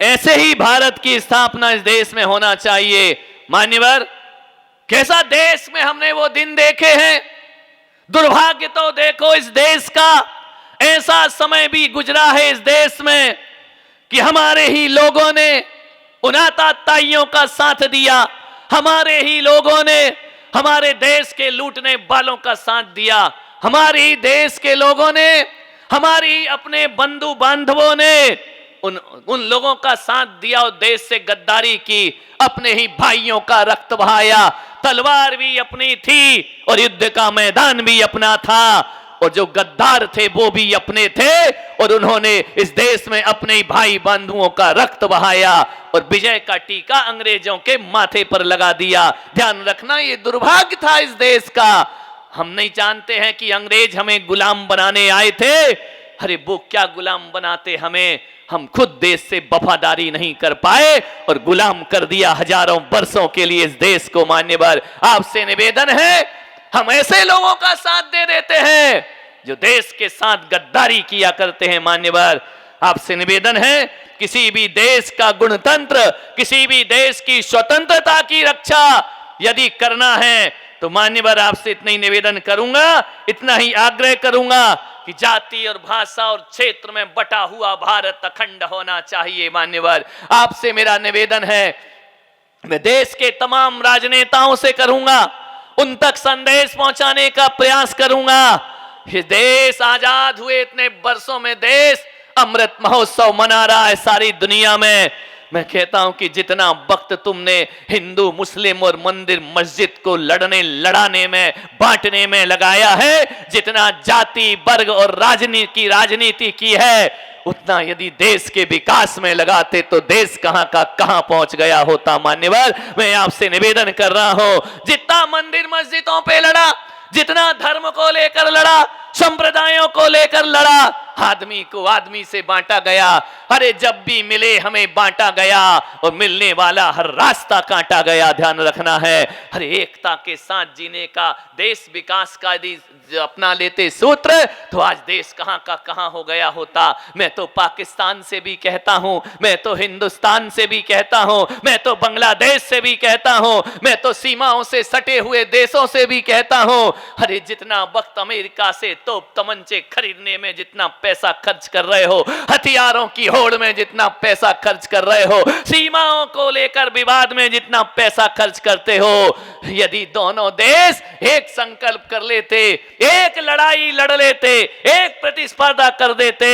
ऐसे ही भारत की स्थापना इस देश में होना चाहिए। मान्यवर, कैसा देश में हमने वो दिन देखे हैं। दुर्भाग्य तो देखो, इस देश का ऐसा समय भी गुजरा है इस देश में कि हमारे ही लोगों ने उन आतताइयों का साथ दिया, हमारे ही लोगों ने हमारे देश के लूटने वालों का साथ दिया, हमारे ही देश के लोगों ने, हमारी अपने बंधु बांधवों ने उन लोगों का साथ दिया और देश से गद्दारी की, अपने ही भाइयों का रक्त बहाया। तलवार भी अपनी थी और युद्ध का मैदान भी अपना था, और जो गद्दार थे वो भी अपने थे, और उन्होंने इस देश में अपने भाई बंधुओं का रक्त बहाया और विजय का टीका अंग्रेजों के माथे पर लगा दिया। ध्यान रखना, ये दुर्भाग्य था इस देश का। हम नहीं जानते हैं कि अंग्रेज हमें गुलाम बनाने आए थे। अरे वो क्या गुलाम बनाते हमें, हम खुद देश से वफादारी नहीं कर पाए और गुलाम कर दिया हजारों वर्षों के लिए इस देश को। मान्यवर, आपसे निवेदन है, हम ऐसे लोगों का साथ दे देते हैं जो देश के साथ गद्दारी किया करते हैं। मान्यवर, आपसे निवेदन है, किसी भी देश का गणतंत्र, किसी भी देश की स्वतंत्रता की रक्षा यदि करना है तो मान्यवर आपसे इतना ही निवेदन करूंगा, इतना ही आग्रह करूंगा कि जाति और भाषा और क्षेत्र में बटा हुआ भारत अखंड होना चाहिए। मान्यवर आपसे मेरा निवेदन है, मैं देश के तमाम राजनेताओं से करूंगा, उन तक संदेश पहुंचाने का प्रयास करूंगा। ये देश आजाद हुए इतने वर्षों में देश अमृत महोत्सव मना रहा है सारी दुनिया में। मैं कहता हूं कि जितना वक्त तुमने हिंदू मुस्लिम और मंदिर मस्जिद को लड़ाने में बांटने में लगाया है, जितना जाति वर्ग और राजनीति की है, उतना यदि देश के विकास में लगाते तो देश कहां का कहां पहुंच गया होता। मान्यवर मैं आपसे निवेदन कर रहा हूं, जितना मंदिर मस्जिदों पे लड़ा, जितना धर्म को लेकर लड़ा, संप्रदायों को लेकर लड़ा, आदमी को आदमी से बांटा गया। अरे जब भी मिले हमें बांटा गया और मिलने वाला हर रास्ता काटा गया। ध्यान रखना है, अरे एकता के साथ जीने का, देश विकास का यदि अपना लेते सूत्र तो आज देश कहां का कहां हो गया होता। मैं तो पाकिस्तान से भी कहता हूं, मैं तो हिंदुस्तान से भी कहता हूं, मैं तो बांग्लादेश से भी कहता हूं, मैं तो सीमाओं से सटे हुए देशों से भी कहता हूं, अरे जितना वक्त अमेरिका से तोप तमंचे खरीदने में जितना पैसा खर्च कर रहे हो, हथियारों की होड़ में जितना पैसा खर्च कर रहे हो, सीमाओं को लेकर विवाद में जितना पैसा खर्च करते हो, यदि दोनों देश एक संकल्प कर लेते, एक लड़ाई लड़ लेते, एक प्रतिस्पर्धा कर देते,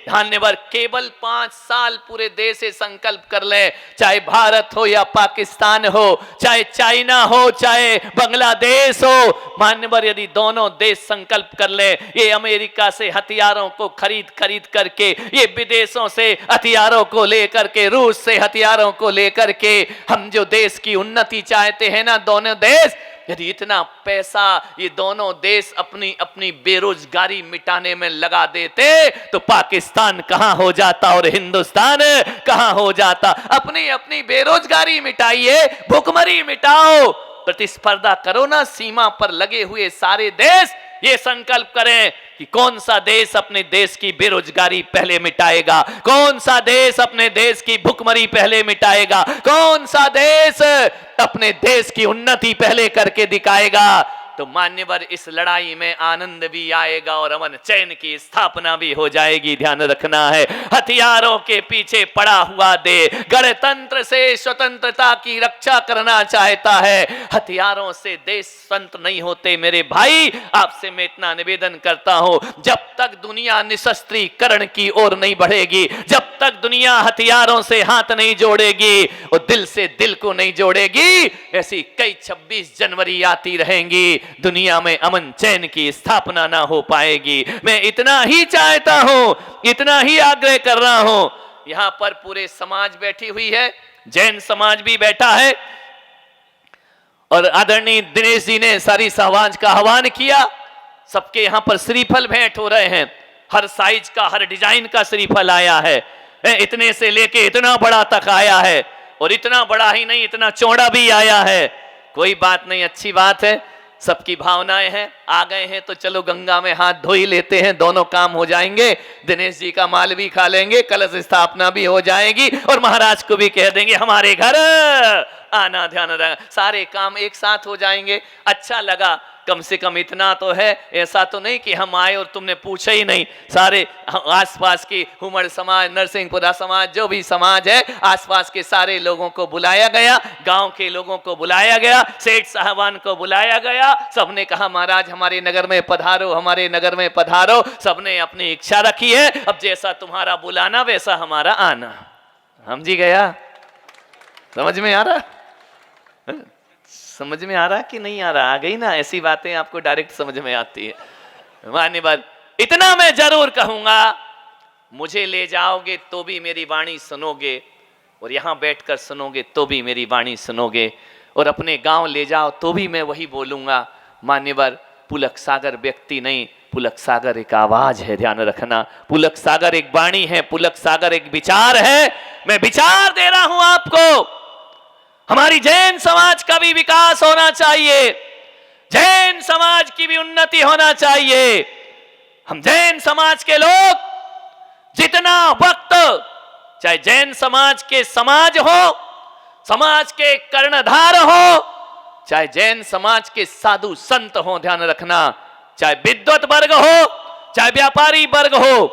धन्यवाद, केवल 5 साल पूरे देश से संकल्प कर ले, चाहे भारत हो या पाकिस्तान हो, चाहे चाइना हो, चाहे बांग्लादेश हो, मान्यवर यदि दोनों देश संकल्प कर ले, ये अमेरिका से हथियारों को खरीद करके, ये विदेशों से हथियारों को लेकर के, रूस से हथियारों को लेकर के हम जो देश की उन्नति चाहते हैं ना, दोनों देश यदि इतना पैसा ये दोनों देश अपनी अपनी बेरोजगारी मिटाने में लगा देते तो पाकिस्तान कहां हो जाता और हिंदुस्तान कहां हो जाता। अपनी अपनी बेरोजगारी मिटाइए, भुखमरी मिटाओ, प्रतिस्पर्धा करो ना। सीमा पर लगे हुए सारे देश ये संकल्प करें कि कौन सा देश अपने देश की बेरोजगारी पहले मिटाएगा, कौन सा देश अपने देश की भुखमरी पहले मिटाएगा, कौन सा देश अपने देश की उन्नति पहले करके दिखाएगा। तो मान्यवर इस लड़ाई में आनंद भी आएगा और अमन चैन की स्थापना भी हो जाएगी। ध्यान रखना है, हथियारों के पीछे पड़ा हुआ दे गणतंत्र से स्वतंत्रता की रक्षा करना चाहता है, हथियारों से देश स्वतंत्र नहीं होते। मेरे भाई आपसे मैं इतना निवेदन करता हूं, जब तक दुनिया निशस्त्रीकरण की ओर नहीं बढ़ेगी, जब तक दुनिया हथियारों से हाथ नहीं जोड़ेगी और दिल से दिल को नहीं जोड़ेगी, ऐसी कई 26 जनवरी आती रहेंगी, दुनिया में अमन चैन की स्थापना ना हो पाएगी। मैं इतना ही चाहता हूं, इतना ही आग्रह कर रहा हूं। यहां पर पूरे समाज बैठी हुई है, जैन समाज भी बैठा है और आदरणीय दिनेश जी ने सारी समाज का आह्वान किया। सबके यहां पर श्रीफल भेंट हो रहे हैं, हर साइज का, हर डिजाइन का श्रीफल आया है, इतने से लेके इतना बड़ा तक आया है, और इतना बड़ा ही नहीं, इतना चौड़ा भी आया है। कोई बात नहीं, अच्छी बात है, सबकी भावनाएं हैं। आ गए हैं तो चलो गंगा में हाथ धो ही लेते हैं, दोनों काम हो जाएंगे। दिनेश जी का माल भी खा लेंगे, कलश स्थापना भी हो जाएगी और महाराज को भी कह देंगे हमारे घर आना। ध्यान रखना, सारे काम एक साथ हो जाएंगे। अच्छा लगा, कम से कम इतना तो है, ऐसा तो नहीं कि हम आए और तुमने पूछा ही नहीं। सारे आसपास की हुमड़ समाज, नरसिंहपुरा समाज, जो भी समाज है, आसपास के सारे लोगों को बुलाया गया, गांव के लोगों को बुलाया गया, सेठ साहबान को बुलाया गया। सबने कहा महाराज हमारे नगर में पधारो, हमारे नगर में पधारो। सबने अपनी इच्छा रखी है, अब जैसा तुम्हारा बुलाना वैसा हमारा आना। समझी गया? समझ में आ रहा? समझ में आ रहा कि नहीं आ रहा? आ गई ना, ऐसी बातें आपको डायरेक्ट समझ में आती है। मान्यवर इतना मैं जरूर कहूंगा, मुझे ले जाओगे तो भी मेरी वाणी सुनोगे, और यहां बैठकर सुनोगे तो भी मेरी वाणी सुनोगे, और अपने गांव ले जाओ तो भी मैं वही बोलूंगा। मान्यवर पुलक सागर व्यक्ति नहीं, पुलक सागर एक आवाज है। ध्यान रखना, पुलक सागर एक वाणी है, पुलक सागर एक विचार है। मैं विचार दे रहा हूं आपको, हमारी जैन समाज का भी विकास होना चाहिए, जैन समाज की भी उन्नति होना चाहिए। हम जैन समाज के लोग जितना वक्त चाहे जैन समाज के समाज हो, समाज के कर्णधार हो, चाहे जैन समाज के साधु संत हो, ध्यान रखना, चाहे विद्वत वर्ग हो, चाहे व्यापारी वर्ग हो,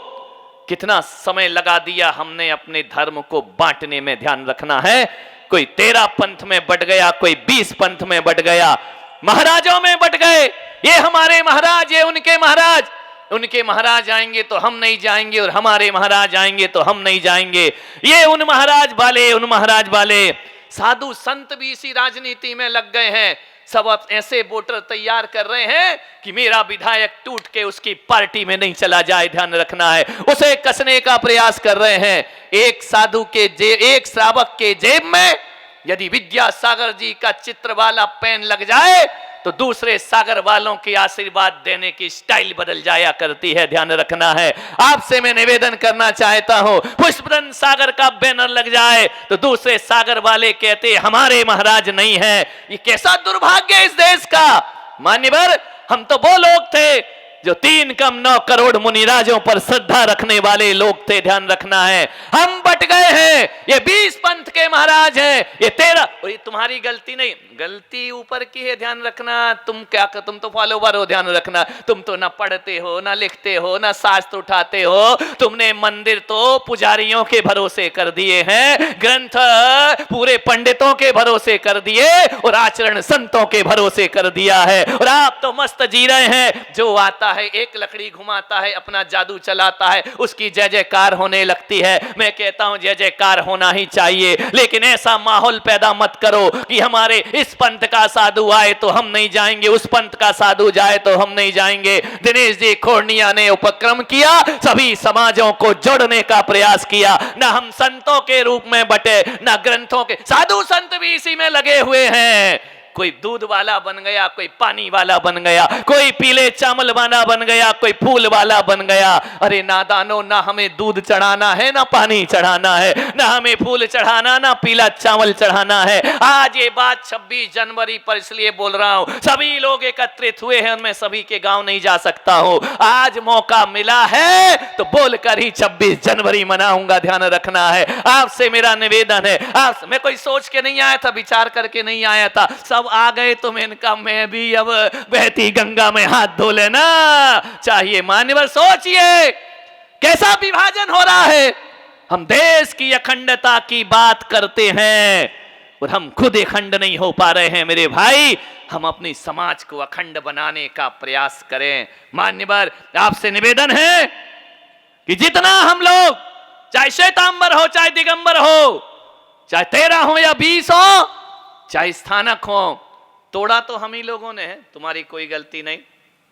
कितना समय लगा दिया हमने अपने धर्म को बांटने में, ध्यान रखना है। कोई 13 पंथ में बट गया, कोई 20 पंथ में बट गया, महाराजों में बट गए, ये हमारे महाराज, ये उनके महाराज, उनके महाराज आएंगे तो हम नहीं जाएंगे, और हमारे महाराज आएंगे तो हम नहीं जाएंगे, ये उन महाराज वाले, उन महाराज वाले। साधु संत भी इसी राजनीति में लग गए हैं। सब अब ऐसे वोटर तैयार कर रहे हैं कि मेरा विधायक टूट के उसकी पार्टी में नहीं चला जाए, ध्यान रखना है, उसे कसने का प्रयास कर रहे हैं। एक साधु के एक श्रावक के जेब में यदि विद्यासागर जी का चित्र वाला पेन लग जाए तो दूसरे सागर वालों के आशीर्वाद देने की स्टाइल बदल जाया करती है, ध्यान रखना है। आपसे मैं निवेदन करना चाहता हूं, पुष्पदन सागर का बैनर लग जाए तो दूसरे सागर वाले कहते हमारे महाराज नहीं है। ये कैसा दुर्भाग्य है इस देश का। मान्यवर, हम तो वो लोग थे जो 3 कम 9 करोड़ मुनिराजों पर श्रद्धा रखने वाले लोग थे, ध्यान रखना है। हम बट गए हैं, ये 20 पंथ के महाराज हैं, ये 13, और ये तुम्हारी गलती नहीं, गलती ऊपर की है, ध्यान रखना। तुम क्या, तुम तो फॉलोवर हो, ध्यान रखना। तुम तो ना पढ़ते हो, ना लिखते हो, ना शास्त्र उठाते हो। तुमने मंदिर तो पुजारियों के भरोसे कर दिए हैं, ग्रंथ पूरे पंडितों के भरोसे कर दिए, और आचरण संतों के भरोसे कर दिया है। और आप तो मस्त जी रहे हैं, जो आता है एक लकड़ी घुमाता है, अपना जादू चलाता है, उसकी जय जयकार होने लगती है। मैं कहता हूं जय जयकार होना ही चाहिए, लेकिन ऐसा माहौल पैदा मत करो कि हमारे इस पंथ का साधु आए तो हम नहीं जाएंगे, उस पंथ का साधु जाए तो हम नहीं जाएंगे। दिनेश जी खोड़निया ने उपक्रम किया, सभी समाजों को जोड़ने का प्रयास किया। ना हम संतों के रूप में बटे, ना ग्रंथों के, साधु संत भी इसी में लगे हुए हैं। कोई दूध वाला बन गया, कोई पानी वाला बन गया, कोई पीले चावल वाला बन गया, कोई फूल वाला बन गया। अरे नादानो, ना हमें दूध चढ़ाना है, ना पानी चढ़ाना है, ना हमें फूल चढ़ाना, ना पीला चावल चढ़ाना है। आज ये बात 26 जनवरी पर इसलिए बोल रहा हूं, सभी लोग एकत्रित हुए हैं, मैं सभी के गांव नहीं जा सकता हूं। आज मौका मिला है तो बोलकर ही 26 जनवरी मनाऊंगा, ध्यान रखना है। आपसे मेरा निवेदन है, मैं कोई सोच के नहीं आया था, विचार करके नहीं आया था, सब आ गए तो मैं भी अब बहती गंगा में हाथ धो लेना चाहिए। मान्यवर, सोचिए कैसा विभाजन हो रहा है। हम देश की अखंडता की बात करते हैं और हम खुद अखंड नहीं हो पा रहे हैं। मेरे भाई, हम अपनी समाज को अखंड बनाने का प्रयास करें। मान्यवर, आपसे निवेदन है कि जितना हम लोग, चाहे श्वेतांबर हो, चाहे दिगंबर हो, चाहे 13 हो या 20 हो, चाहे स्थानक हो, तोड़ा तो हम ही लोगों ने है, तुम्हारी कोई गलती नहीं।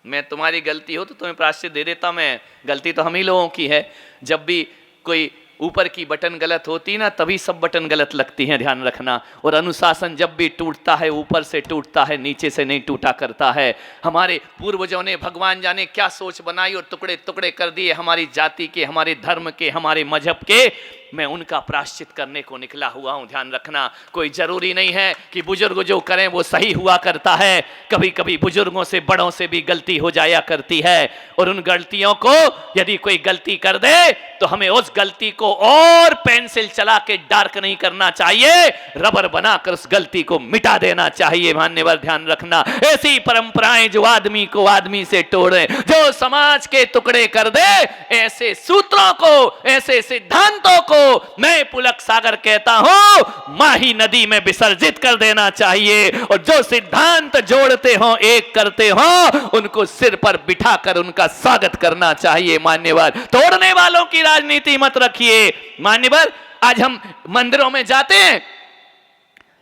मैं तुम्हारी गलती हो तो तुम्हें प्रायश्चित दे देता, मैं, गलती तो हम ही लोगों की है। जब भी कोई ऊपर की बटन गलत होती ना, तभी सब बटन गलत लगती हैं, ध्यान रखना। और अनुशासन जब भी टूटता है, ऊपर से टूटता है, नीचे से नहीं टूटा करता है। हमारे पूर्वजों ने भगवान जाने क्या सोच बनाई और टुकड़े टुकड़े कर दिए हमारी जाति के, हमारे धर्म के, हमारे मजहब के। मैं उनका प्रायश्चित करने को निकला हुआ हूं, ध्यान रखना। कोई जरूरी नहीं है कि बुजुर्ग जो करें वो सही हुआ करता है। कभी कभी बुजुर्गों से, बड़ों से भी गलती हो जाया करती है, और उन गलतियों को यदि कोई गलती कर दे तो हमें उस गलती को और पेंसिल चला के डार्क नहीं करना चाहिए, रबर बनाकर उस गलती को मिटा देना चाहिए। मान्यवर, ध्यान रखना, ऐसी परंपराएं जो आदमी को आदमी से तोड़े, जो समाज के टुकड़े कर दे, ऐसे सूत्रों को, ऐसे सिद्धांतों को मैं पुलक सागर कहता हूं माही नदी में विसर्जित कर देना चाहिए। और जो सिद्धांत जोड़ते हो, एक करते हो, उनको सिर पर बिठाकर उनका स्वागत करना चाहिए। मान्यवर, तोड़ने वालों की राजनीति मत रखिए। मान्यवर, आज हम मंदिरों में जाते हैं,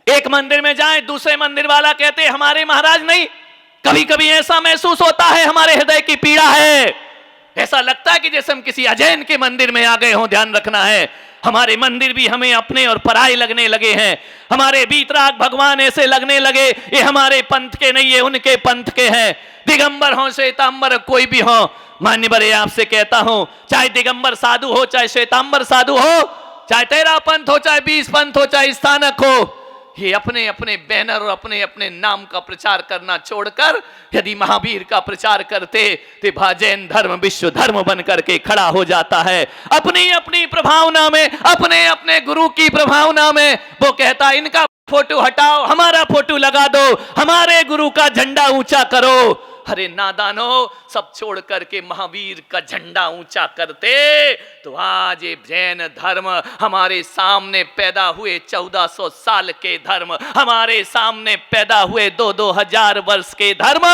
एक मंदिर में जाएं, दूसरे मंदिर वाला कहते हमारे महाराज नहीं। कभी कभी ऐसा महसूस होता है हमारे हृदय की पीड़ा है, ऐसा लगता है कि जैसे हम किसी अजैन के मंदिर में आ गए हों। ध्यान रखना है, हमारे मंदिर भी हमें अपने और पराये लगने लगे हैं। हमारे बीतराग भगवान ऐसे लगने लगे ये हमारे पंथ के नहीं, ये उनके पंथ के हैं। दिगंबर हो, श्वेतांबर, कोई भी हो, मान्यवर आपसे कहता हूं, चाहे दिगंबर साधु हो, चाहे श्वेतांबर साधु हो, चाहे 13 पंथ हो, चाहे 20 पंथ हो, चाहे स्थानक हो, ये अपने अपने बैनर और अपने अपने नाम का प्रचार करना छोड़कर यदि महावीर का प्रचार करते तो जैन धर्म विश्व धर्म बन करके खड़ा हो जाता है। अपनी अपनी प्रभावना में, अपने अपने गुरु की प्रभावना में वो कहता है इनका फोटो हटाओ, हमारा फोटो लगा दो, हमारे गुरु का झंडा ऊंचा करो। अरे नादानो, सब छोड़ करके महावीर का झंडा ऊंचा करते तो आज ये जैन धर्म हमारे सामने पैदा हुए 1400 साल के धर्म, हमारे सामने पैदा हुए 2-2000 वर्ष के धर्म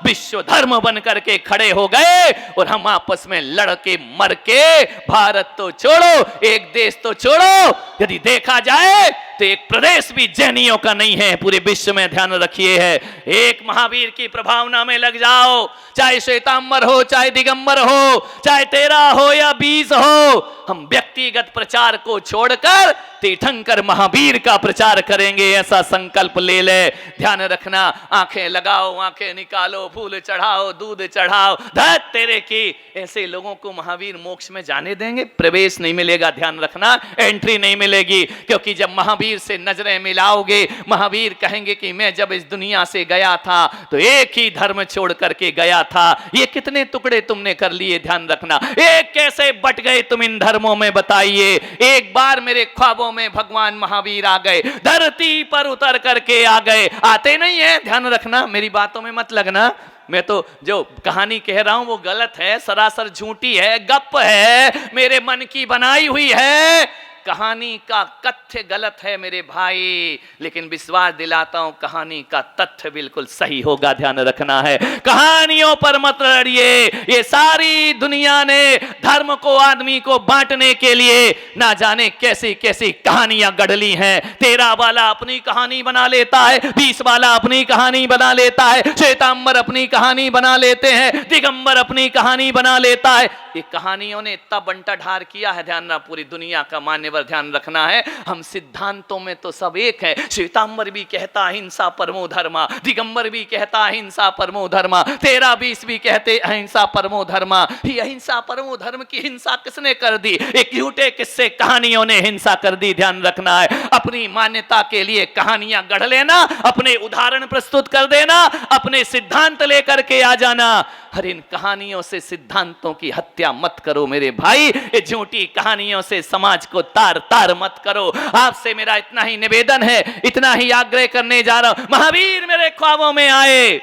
विश्व धर्म बन करके खड़े हो गए। और हम आपस में लड़के मर के, भारत तो छोड़ो, एक देश तो छोड़ो, यदि देखा जाए तो एक प्रदेश भी जैनियों का नहीं है पूरे विश्व में, ध्यान रखिए है। एक महावीर की प्रभावना में लग जाओ, चाहे श्वेतांबर हो, चाहे दिगंबर हो, चाहे 13 हो या 20 हो, हम व्यक्तिगत प्रचार को छोड़कर तीर्थंकर महावीर का प्रचार करेंगे, ऐसा संकल्प ले ले। ध्यान रखना, आंखें लगाओ, आंखें निकालो, फूल चढ़ाओ, दूध चढ़ाओ, धत तेरे की, ऐसे लोगों को महावीर मोक्ष में जाने देंगे? प्रवेश नहीं मिलेगा, ध्यान रखना, एंट्री नहीं मिलेगी। क्योंकि जब महावीर से नजरें मिलाओगे, महावीर कहेंगे कि मैं जब इस दुनिया से गया था तो एक ही धर्म छोड़ करके गया था, ये कितने टुकड़े तुमने कर लिए, ध्यान रखना, एक कैसे बट गए तुम इन धर्मों में, बताइए। एक बार मेरे ख्वाबों में भगवान महावीर आ गए, धरती पर उतर करके आ गए, आते नहीं है, ध्यान रखना, मेरी बातों में मत लगना, मैं तो जो कहानी कह रहा हूं वो गलत है, सरासर झूठी है, गप है, मेरे मन की बनाई हुई है, कहानी का तथ्य गलत है मेरे भाई, लेकिन विश्वास दिलाता हूं कहानी का तथ्य बिल्कुल सही होगा, ध्यान रखना है। कहानियों पर मत लड़िए, ये सारी दुनिया ने धर्म को, आदमी को बांटने के लिए ना जाने कैसी कैसी कहानियां गढ़ ली हैं। 13 वाला अपनी कहानी बना लेता है, 20 वाला अपनी कहानी बना लेता है, श्वेतांबर अपनी कहानी बना लेते हैं, दिगंबर अपनी कहानी बना लेता है। ये कहानियों ने इतना बंटाढार किया है, ध्यान रखना, पूरी दुनिया का मान्यवर, ध्यान रखना है। हम सिद्धांतों में तो सब एक है, श्वेतांबर भी कहता हिंसा परमो धर्मा, दिगंबर भी कहता हिंसा परमो धर्मा, 13-20 भी कहते अहिंसा परमो धर्मा। ये अहिंसा परमो धर्म की हिंसा किसने कर दी? एक झूठे किस्से कहानियों ने हिंसा कर दी, ध्यान रखना है। अपनी मान्यता के लिए कहानियां गढ़ लेना, अपने उदाहरण प्रस्तुत कर देना, अपने सिद्धांत लेकर के आ जाना। हर इन कहानियों से सिद्धांतों की हत्या मत करो मेरे भाई, ये झूठी कहानियों से समाज को तार तार मत करो। आपसे मेरा इतना ही निवेदन है, इतना ही आग्रह करने जा रहा हूं। महावीर मेरे ख्वाबों में आए,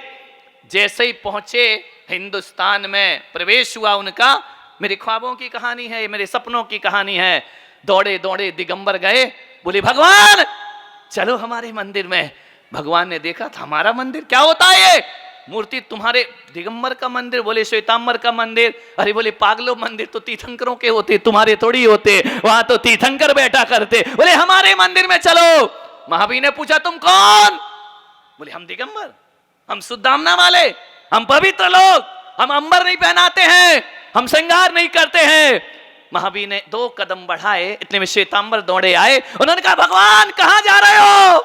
जैसे ही पहुंचे हिंदुस्तान में प्रवेश हुआ उनका, मेरे ख्वाबों की कहानी है, मेरे सपनों की कहानी है। दौड़े दौड़े दिगंबर गए, बोले भगवान चलो हमारे मंदिर में। भगवान ने देखा था हमारा मंदिर क्या होता है, ये मूर्ति तुम्हारे दिगंबर का मंदिर, बोले श्वेतांबर का मंदिर। अरे बोले पागलो, मंदिर तो तीर्थंकरों के होते, तुम्हारे थोड़ी होते, वहां तो तीर्थंकर बैठा करते। बोले हमारे मंदिर में चलो। महावीर ने पूछा तुम कौन? बोले हम दिगंबर, हम शुद्धामना वाले, हम पवित्र लोग, हम अंबर नहीं पहनाते हैं, हम श्रृंगार नहीं करते हैं। महावीर ने 2 कदम बढ़ाए, इतने में श्वेतांबर दौड़े आए, उन्होंने कहा भगवान कहां जा रहे हो?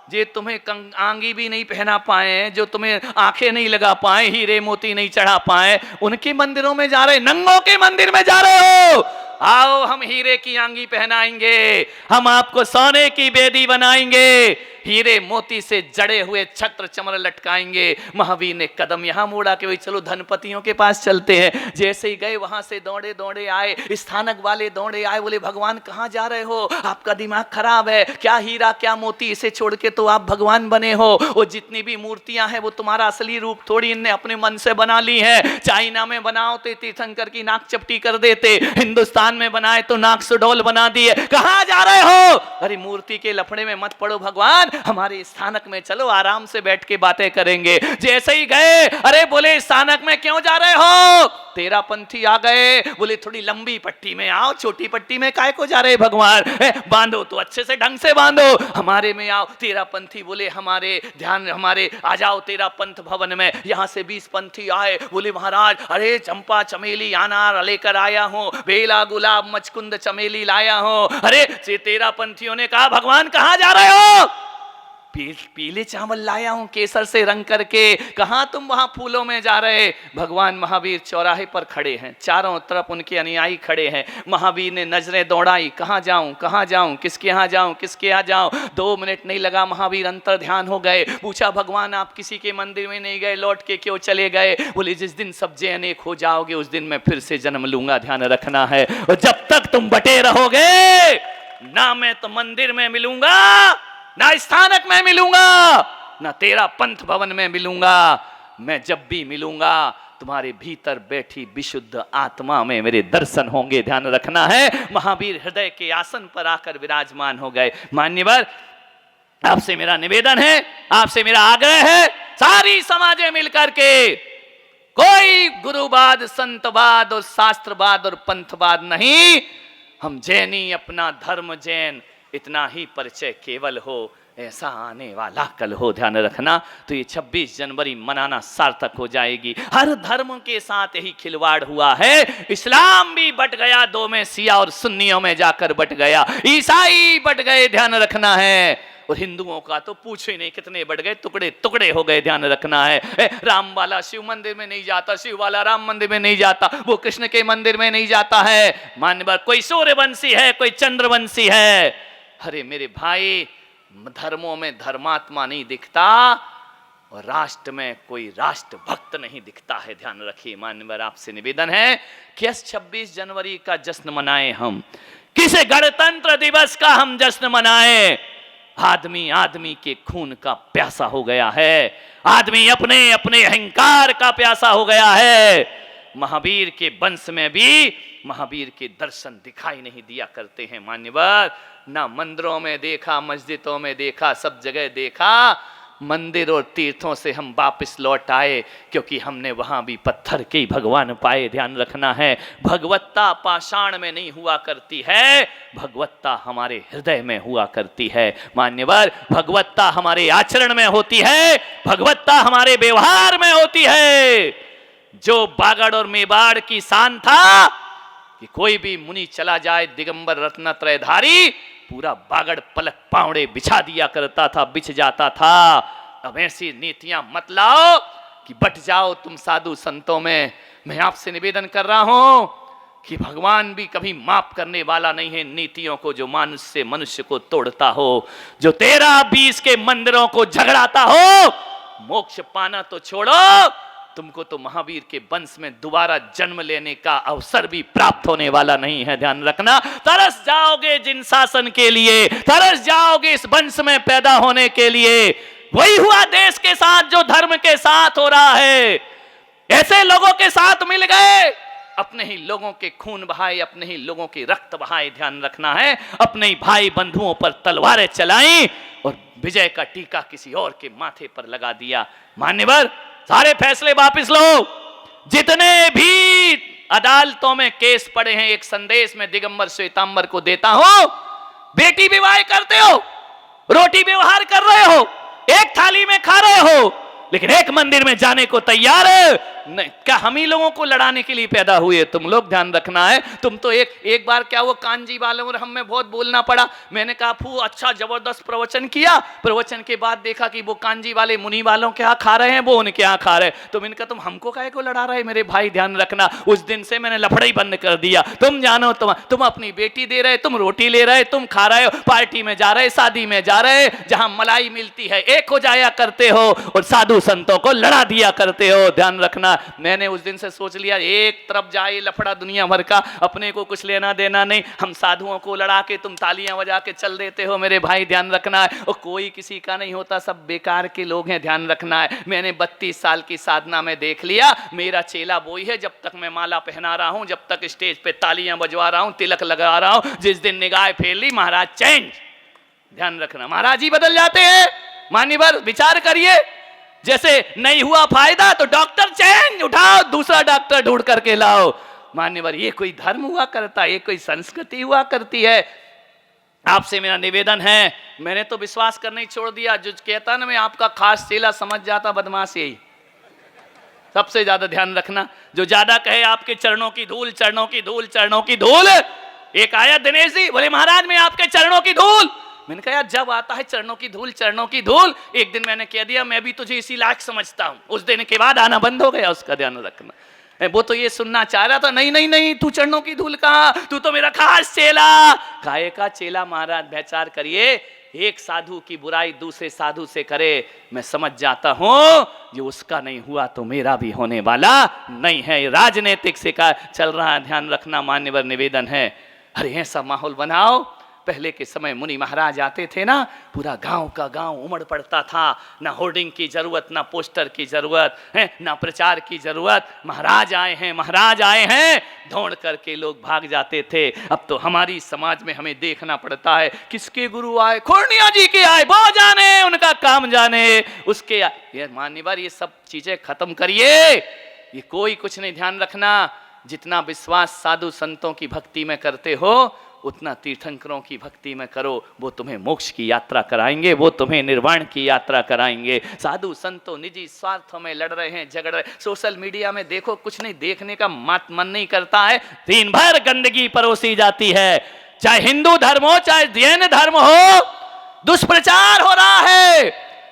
जे तुम्हें आंगी भी नहीं पहना पाए, जो तुम्हें आंखें नहीं लगा पाए, हीरे मोती नहीं चढ़ा पाए, उनके मंदिरों में जा रहे, नंगों के मंदिर में जा रहे हो। आओ हम हीरे की आंगी पहनाएंगे, हम आपको सोने की बेदी बनाएंगे, हीरे मोती से जड़े हुए छत्र चमर लटकाएंगे। महावीर ने कदम यहां मोड़ा कि भाई चलो धनपतियों के पास चलते हैं। जैसे ही गए वहां से दौड़े दौड़े आए, स्थानक वाले दौड़े आए, बोले भगवान कहां जा रहे हो? आपका दिमाग खराब है क्या? हीरा क्या मोती, इसे छोड़ के तो आप भगवान बने हो। वो जितनी भी मूर्तियां हैं वो तुम्हारा असली रूप थोड़ी इनने अपने मन से बना ली है। चाइना में बनाओ तो तीर्थंकर की नाक चपटी कर देते, हिंदुस्तान में बनाए तो नाक सुडौल बना दिए। कहां जा रहे हो? अरे मूर्ति के लफड़े में मत पड़ो भगवान, हमारे स्थानक में चलो, आराम से बैठ के बातें करेंगे। जैसे ही गए, अरे बोले स्थानक में क्यों जा रहे हो? 13 पंथी आ गए, बोले थोड़ी लंबी पट्टी में आओ, छोटी पट्टी में काहे को जा रहे भगवान? बांधो तो अच्छे से ढंग से बांधो, हमारे में आओ। 13 पंथी बोले हमारे ध्यान, हमारे आ जाओ 13 पंथ भवन में। यहाँ से 20 पंथी आए, बोले महाराज अरे चंपा चमेली अनार लेकर आया हूँ, बेला गुलाब मचकुंद चमेली लाया हूँ। अरे 13 पंथियों ने कहा भगवान कहाँ जा रहे हो? पीले चावल लाया हूं केसर से रंग करके। कहां तुम वहां फूलों में जा रहे? भगवान महावीर चौराहे पर खड़े हैं, चारों तरफ उनके अनुयायी खड़े हैं। महावीर ने नजरें दौड़ाई, कहां जाऊं कहां जाऊं, किसके यहाँ जाऊं किसके यहाँ जाऊं। 2 मिनट नहीं लगा, महावीर अंतर ध्यान हो गए। पूछा, भगवान आप किसी के मंदिर में नहीं गए, लौट के क्यों चले गए? बोले, जिस दिन सब्जे अनेक हो जाओगे उस दिन मैं फिर से जन्म लूंगा, ध्यान रखना है। और जब तक तुम बटे रहोगे, ना मैं तो मंदिर में मिलूंगा, ना स्थानक में मिलूंगा, ना तेरा पंथ भवन में मिलूंगा। मैं जब भी मिलूंगा तुम्हारे भीतर बैठी विशुद्ध आत्मा में मेरे दर्शन होंगे, ध्यान रखना है। महावीर हृदय के आसन पर आकर विराजमान हो गए। मान्यवर, आपसे मेरा निवेदन है, आपसे मेरा आग्रह है, सारी समाजें मिलकर के, कोई गुरुवाद, संतवाद और शास्त्रवाद और पंथवाद नहीं, हम जैनी, अपना धर्म जैन, इतना ही परिचय केवल हो, ऐसा आने वाला कल हो, ध्यान रखना। तो ये 26 जनवरी मनाना सार्थक हो जाएगी। हर धर्म के साथ यही खिलवाड़ हुआ है। इस्लाम भी बट गया, 2 में शिया और सुन्नियों में जाकर बट गया, ईसाई बट गए, ध्यान रखना है। और हिंदुओं का तो पूछो ही नहीं, कितने बढ़ गए, टुकड़े टुकड़े हो गए, ध्यान रखना है। राम वाला शिव मंदिर में नहीं जाता, शिव वाला राम मंदिर में नहीं जाता, वो कृष्ण के मंदिर में नहीं जाता है। मान्यवर, कोई सूर्यवंशी है, कोई चंद्रवंशी है। अरे मेरे भाई, धर्मों में धर्मात्मा नहीं दिखता और राष्ट्र में कोई राष्ट्र भक्त नहीं दिखता है, ध्यान रखिए। मान्यवर, आपसे निवेदन है कि 26 जनवरी का जश्न मनाएं, हम किसे गणतंत्र दिवस का हम जश्न मनाएं। आदमी आदमी के खून का प्यासा हो गया है, आदमी अपने अपने अहंकार का प्यासा हो गया है। महावीर के वंश में भी महावीर के दर्शन दिखाई नहीं दिया करते हैं। मान्यवर, ना मंदिरों में देखा, मस्जिदों में देखा, सब जगह देखा। मंदिर और तीर्थों से हम वापस लौट आए क्योंकि हमने वहां भी पत्थर के ही भगवान पाए, ध्यान रखना है। भगवत्ता पाषाण में नहीं हुआ करती है, भगवत्ता हमारे हृदय में हुआ करती है। मान्यवर, भगवत्ता हमारे आचरण में होती है, भगवत्ता हमारे व्यवहार में होती है। जो बागड़ और मेवाड़ की शान था कि कोई भी मुनि चला जाए, दिगंबर रत्नत्रयधारी, पूरा बागड़ पलक पावड़े बिछा दिया करता था, बिछ जाता था। अब ऐसी नीतियां मत लाओ कि बट जाओ तुम साधु संतों में। मैं आपसे निवेदन कर रहा हूं कि भगवान भी कभी माफ करने वाला नहीं है नीतियों को जो मनुष्य से मनुष्य को तोड़ता हो, जो 13-20 के मंदिरों को झगड़ाता हो। मोक्ष पाना तो छोड़ो, तुमको तो महावीर के वंश में दोबारा जन्म लेने का अवसर भी प्राप्त होने वाला नहीं है, ध्यान रखना। तरस जाओगे जिन शासन के लिए, तरस जाओगे इस वंश में पैदा होने के लिए। वही हुआ देश के साथ जो धर्म के साथ हो रहा है। ऐसे लोगों के साथ मिल गए, अपने ही लोगों के खून बहाए, अपने ही लोगों के रक्त बहाए, ध्यान रखना है। अपने ही भाई बंधुओं पर तलवारें चलाई और विजय का टीका किसी और के माथे पर लगा दिया। मान्यवर, सारे फैसले वापस लो। जितने भी अदालतों में केस पड़े हैं, एक संदेश में दिगंबर श्वेतांबर को देता हूं। बेटी विवाह करते हो, रोटी व्यवहार कर रहे हो, एक थाली में खा रहे हो, लेकिन एक मंदिर में जाने को तैयार है नहीं। क्या हम ही लोगों को लड़ाने के लिए पैदा हुए तुम लोग, ध्यान रखना है। तुम तो एक बार क्या वो कांजी वालों और हमें बहुत बोलना पड़ा। मैंने कहा फू अच्छा जबरदस्त प्रवचन किया, प्रवचन के बाद देखा कि वो कांजी वाले मुनि वालों के यहाँ खा रहे हैं, वो उनके यहाँ खा रहे हैं। तो मैंने कहा तुम हमको काहे को लड़ा रहे मेरे भाई, ध्यान रखना। उस दिन से मैंने लफड़ा ही बंद कर दिया। तुम जानो, तुम अपनी बेटी दे रहे, तुम रोटी ले रहे, तुम खा रहे हो, पार्टी में जा रहे, शादी में जा रहे, जहां मलाई मिलती है एक हो जाया करते हो और साधु संतों को लड़ा दिया करते हो, ध्यान रखना। मैंने उस दिन से सोच लिया, एक तरफ जाए लफड़ा दुनिया भर का, अपने को कुछ लेना देना नहीं। हम साधुओं को लड़ा के तुम तालियां बजा के चल देते हो मेरे भाई, ध्यान रखना है। और कोई किसी का नहीं होता, सब बेकार के लोग हैं, ध्यान रखना है। मैंने 32 साल की साधना में देख लिया, मेरा चेला वही है। जब तक मैं माला पहना रहा हूं, जब तक स्टेज पे तालियां बजवा रहा हूं, तिलक लगा रहा हूं, जिस दिन निगाह फेर ली, महाराज चेंज, ध्यान रखना, महाराज ही बदल जाते हैं। मान्यवर, विचार करिए, जैसे नहीं हुआ फायदा तो डॉक्टर चेंज, उठाओ दूसरा डॉक्टर ढूंढ करके लाओ। मान्यवर, ये कोई धर्म हुआ करता है, ये कोई संस्कृति हुआ करती है। आपसे मेरा निवेदन है, मैंने तो विश्वास करना ही छोड़ दिया। जो कहता ना मैं आपका खास चेला, समझ जाता बदमाश यही। सबसे ज्यादा ध्यान रखना, जो ज्यादा कहे आपके चरणों की धूल, चरणों की धूल, चरणों की धूल। एक आया दिनेश जी, बोले महाराज मैं आपके चरणों की धूल। मैंने कहा यार जब आता है चरणों की धूल, चरणों की धूल। एक दिन मैंने कह दिया मैं भी तुझे इसी लायक समझता हूं, उस दिन के बाद आना बंद हो गया, उसका ध्यान रखना। वो तो ये सुनना चाह रहा था, नहीं नहीं नहीं तू चरणों की धूल कहाँ, तू तो मेरा खास चेला। काहे का चेला महाराज, विचार करिए, एक साधु की बुराई दूसरे साधु से करे, मैं समझ जाता हूं जो उसका नहीं हुआ तो मेरा भी होने वाला नहीं है। राजनीतिक से का चल रहा है, ध्यान रखना, मान्यवर निवेदन है। अरे ऐसा माहौल बनाओ, पहले के समय मुनि महाराज आते थे ना, पूरा गांव का गांव उमड़ पड़ता था, ना होर्डिंग की जरूरत, ना पोस्टर की जरूरत है, ना प्रचार की जरूरत। महाराज आए हैं, महाराज आए हैं, दौड़ करके लोग भाग जाते थे। अब तो हमारी समाज में हमें देखना पड़ता है किसके गुरु आए, खोरनिया जी के आए, वो जाने, उनका काम जाने, उसके ये मान्यवर, ये सब चीजें खत्म करिए, ये कोई कुछ नहीं। ध्यान रखना, जितना विश्वास साधु संतों की भक्ति में करते हो उतना तीर्थंकरों की भक्ति में करो, वो तुम्हें मोक्ष की यात्रा कराएंगे, वो तुम्हें निर्वाण की यात्रा कराएंगे। साधु संतों निजी स्वार्थों में लड़ रहे हैं, झगड़ रहे, सोशल मीडिया में देखो, कुछ नहीं देखने का मन नहीं करता है, दिन भर गंदगी परोसी जाती है, चाहे हिंदू धर्म हो चाहे जैन धर्म हो, दुष्प्रचार हो रहा है,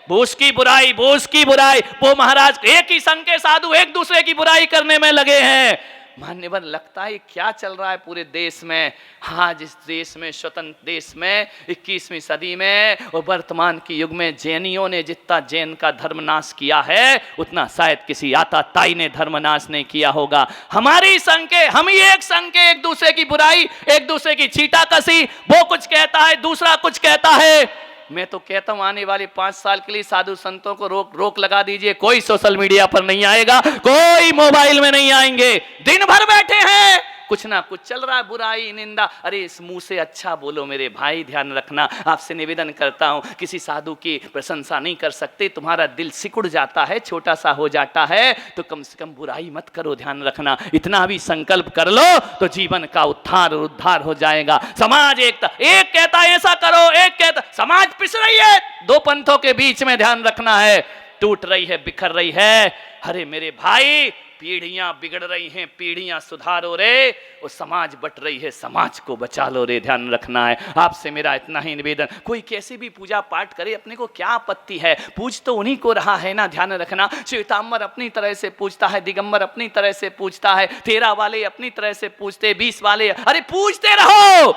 वो उसकी बुराई, वो उसकी बुराई, वो महाराज, एक ही संघ के साधु एक दूसरे की बुराई करने में लगे हैं। मान्यवर, लगता है क्या चल रहा है पूरे देश में। हाँ, जिस देश में, स्वतंत्र देश में, 21वीं सदी में और वर्तमान के युग में जैनियों ने जितना जैन का धर्मनाश किया है उतना शायद किसी आताताई ने धर्मनाश नहीं किया होगा। हमारी संघ के, हम ही एक संघ के एक दूसरे की बुराई, एक दूसरे की छींटाकशी, वो कुछ कहता है दूसरा कुछ कहता है। मैं तो कहता हूं आने वाले 5 साल के लिए साधु संतों को रोक लगा दीजिए, कोई सोशल मीडिया पर नहीं आएगा, कोई मोबाइल में नहीं आएंगे, दिन भर बैठे हैं, कुछ ना कुछ चल रहा है, बुराई निंदा। अरे इस मुंह से अच्छा बोलो मेरे भाई, ध्यान रखना, आपसे निवेदन करता हूं, किसी साधु की प्रशंसा नहीं कर सकते, तुम्हारा दिल सिकुड़ जाता है, छोटा सा हो जाता है, तो कम से कम बुराई मत करो। ध्यान रखना, इतना भी संकल्प कर लो तो जीवन का उद्धार हो जाएगा। समाज एकता, एक कहता है ऐसा करो, एक कहता, समाज पिस रही है, दो पंथों के बीच में, ध्यान रखना है, टूट रही है, बिखर रही है। अरे मेरे भाई, पीढ़ियां बिगड़ रही हैं, पीढ़ियां सुधारो रे, और समाज बट रही है, समाज को बचा लो रे। ध्यान रखना है, आपसे मेरा इतना ही निवेदन, कोई कैसे भी पूजा पाठ करे, अपने को क्या आपत्ति है, पूज तो उन्हीं को रहा है ना। ध्यान रखना, श्वेतांबर अपनी तरह से पूजता है, दिगंबर अपनी तरह से पूजता है, 13 वाले अपनी तरह से पूजते, 20 वाले, अरे पूजते रहो,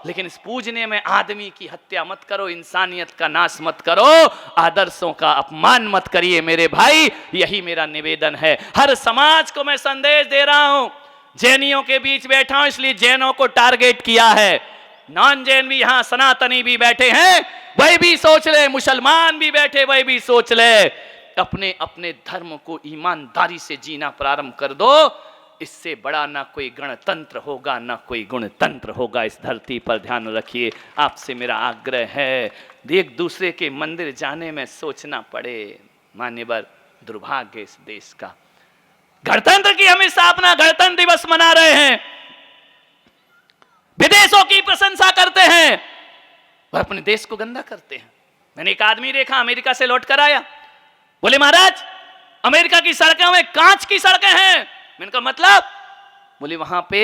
लेकिन इस पूजने में आदमी की हत्या मत करो, इंसानियत का नाश मत करो, आदर्शों का अपमान मत करिए मेरे भाई, यही मेरा निवेदन है। हर समाज को मैं संदेश दे रहा हूं, जैनियों के बीच बैठा हूं इसलिए जैनों को टारगेट किया है, नॉन जैन भी यहां, सनातनी भी बैठे हैं, वही भी सोच ले, मुसलमान भी बैठे, वही भी सोच ले, अपने अपने धर्म को ईमानदारी से जीना प्रारंभ कर दो। इससे बड़ा ना कोई गणतंत्र होगा, ना कोई गुणतंत्र होगा इस धरती पर। ध्यान रखिए, आपसे मेरा आग्रह है, एक दूसरे के मंदिर जाने में सोचना पड़े। मान्यवर, दुर्भाग्य इस देश का, गणतंत्र की हम स्थापना, गणतंत्र दिवस मना रहे हैं, विदेशों की प्रशंसा करते हैं और अपने देश को गंदा करते हैं। मैंने एक आदमी देखा, अमेरिका से लौट कर आया, बोले महाराज अमेरिका की सड़कों में कांच की सड़कें हैं। मैंने कहा मतलब? बोले वहां पे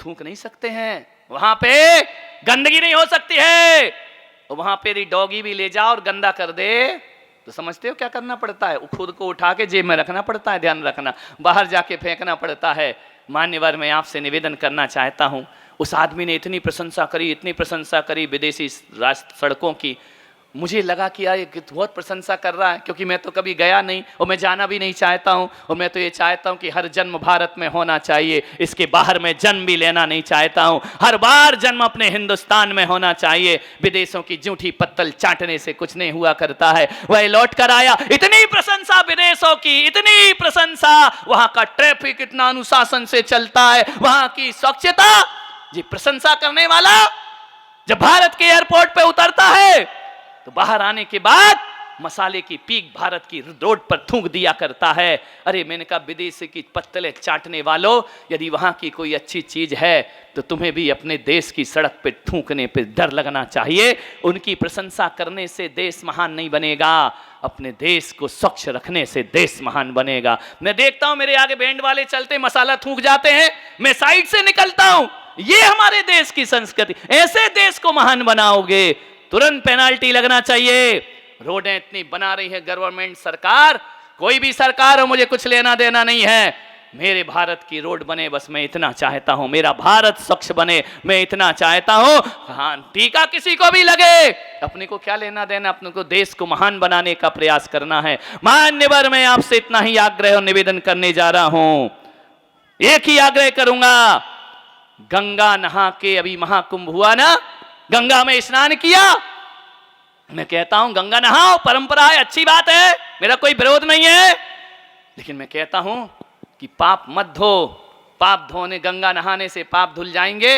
थूक नहीं सकते हैं, वहां पे गंदगी नहीं हो सकती है, और वहां पे डॉगी भी ले जाओ और गंदा कर दे तो समझते हो क्या करना पड़ता है, खुद को उठा के जेब में रखना पड़ता है। ध्यान रखना, बाहर जाके फेंकना पड़ता है। मान्यवर, मैं आपसे निवेदन करना चाहता हूं, उस आदमी ने इतनी प्रशंसा करी, इतनी प्रशंसा करी विदेशी सड़कों की, मुझे लगा कि यार ये बहुत प्रशंसा कर रहा है, क्योंकि मैं तो कभी गया नहीं और मैं जाना भी नहीं चाहता हूं, और मैं तो ये चाहता हूं कि हर जन्म भारत में होना चाहिए, इसके बाहर मैं जन्म भी लेना नहीं चाहता हूं, हर बार जन्म अपने हिंदुस्तान में होना चाहिए। विदेशों की जूठी पत्तल चाटने से कुछ नहीं हुआ करता है। वह लौट कर आया, इतनी प्रशंसा विदेशों की, इतनी प्रशंसा, वहां का ट्रैफिक इतना अनुशासन से चलता है, वहां की स्वच्छता, जी प्रशंसा करने वाला जब भारत के एयरपोर्ट पे उतरता है तो बाहर आने के बाद मसाले की पीक भारत की रोड पर थूक दिया करता है। अरे मैंने कहा विदेशी की पत्तलें चाटने वालों, यदि वहां की कोई अच्छी चीज है तो तुम्हें भी अपने देश की सड़क पे थूकने पे डर लगना चाहिए। उनकी प्रशंसा करने से देश महान नहीं बनेगा, अपने देश को स्वच्छ रखने से देश महान बनेगा। मैं देखता हूं मेरे आगे बैंड वाले चलते मसाला थूक जाते हैं, मैं साइड से निकलता हूं, ये हमारे देश की संस्कृति। ऐसे देश को महान बनाओगे तुरंत पेनाल्टी लगना चाहिए। रोडें इतनी बना रही है गवर्नमेंट सरकार, कोई भी सरकार हो, मुझे कुछ लेना देना नहीं है। मेरे भारत की रोड बने, बस मैं इतना चाहता हूं। मेरा भारत स्वच्छ बने, मैं इतना चाहता हूं। हाँ, टीका किसी को भी लगे, अपने को क्या लेना देना, अपने को देश को महान बनाने का प्रयास करना है। मान्यवर, मैं आपसे इतना ही आग्रह और निवेदन करने जा रहा हूं। एक ही आग्रह करूंगा, गंगा नहा के, अभी महाकुंभ हुआ ना, गंगा में स्नान किया, मैं कहता हूं गंगा नहाओ, परंपरा है, अच्छी बात है, मेरा कोई विरोध नहीं है। लेकिन मैं कहता हूं कि पाप मत धो। पाप धोने, गंगा नहाने से पाप धुल जाएंगे।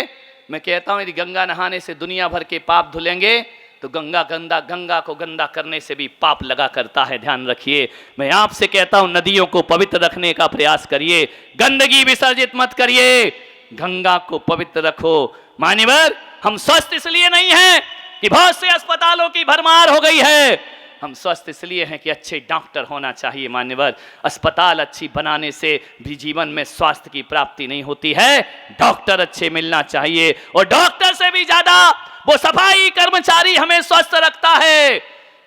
मैं कहता हूं यदि गंगा नहाने से दुनिया भर के पाप धुलेंगे तो गंगा को गंदा करने से भी पाप लगा करता है, ध्यान रखिए। मैं आपसे कहता हूं नदियों को पवित्र रखने का प्रयास करिए, गंदगी विसर्जित मत करिए, गंगा को पवित्र रखो। मान्यवर, हम स्वस्थ इसलिए नहीं हैं कि बहुत से अस्पतालों की भरमार हो गई है, हम स्वस्थ इसलिए हैं कि अच्छे डॉक्टर होना चाहिए। मान्यवर, अस्पताल अच्छी बनाने से भी जीवन में स्वास्थ्य की प्राप्ति नहीं होती है, डॉक्टर अच्छे मिलना चाहिए। और डॉक्टर से भी ज्यादा वो सफाई कर्मचारी हमें स्वस्थ रखता है,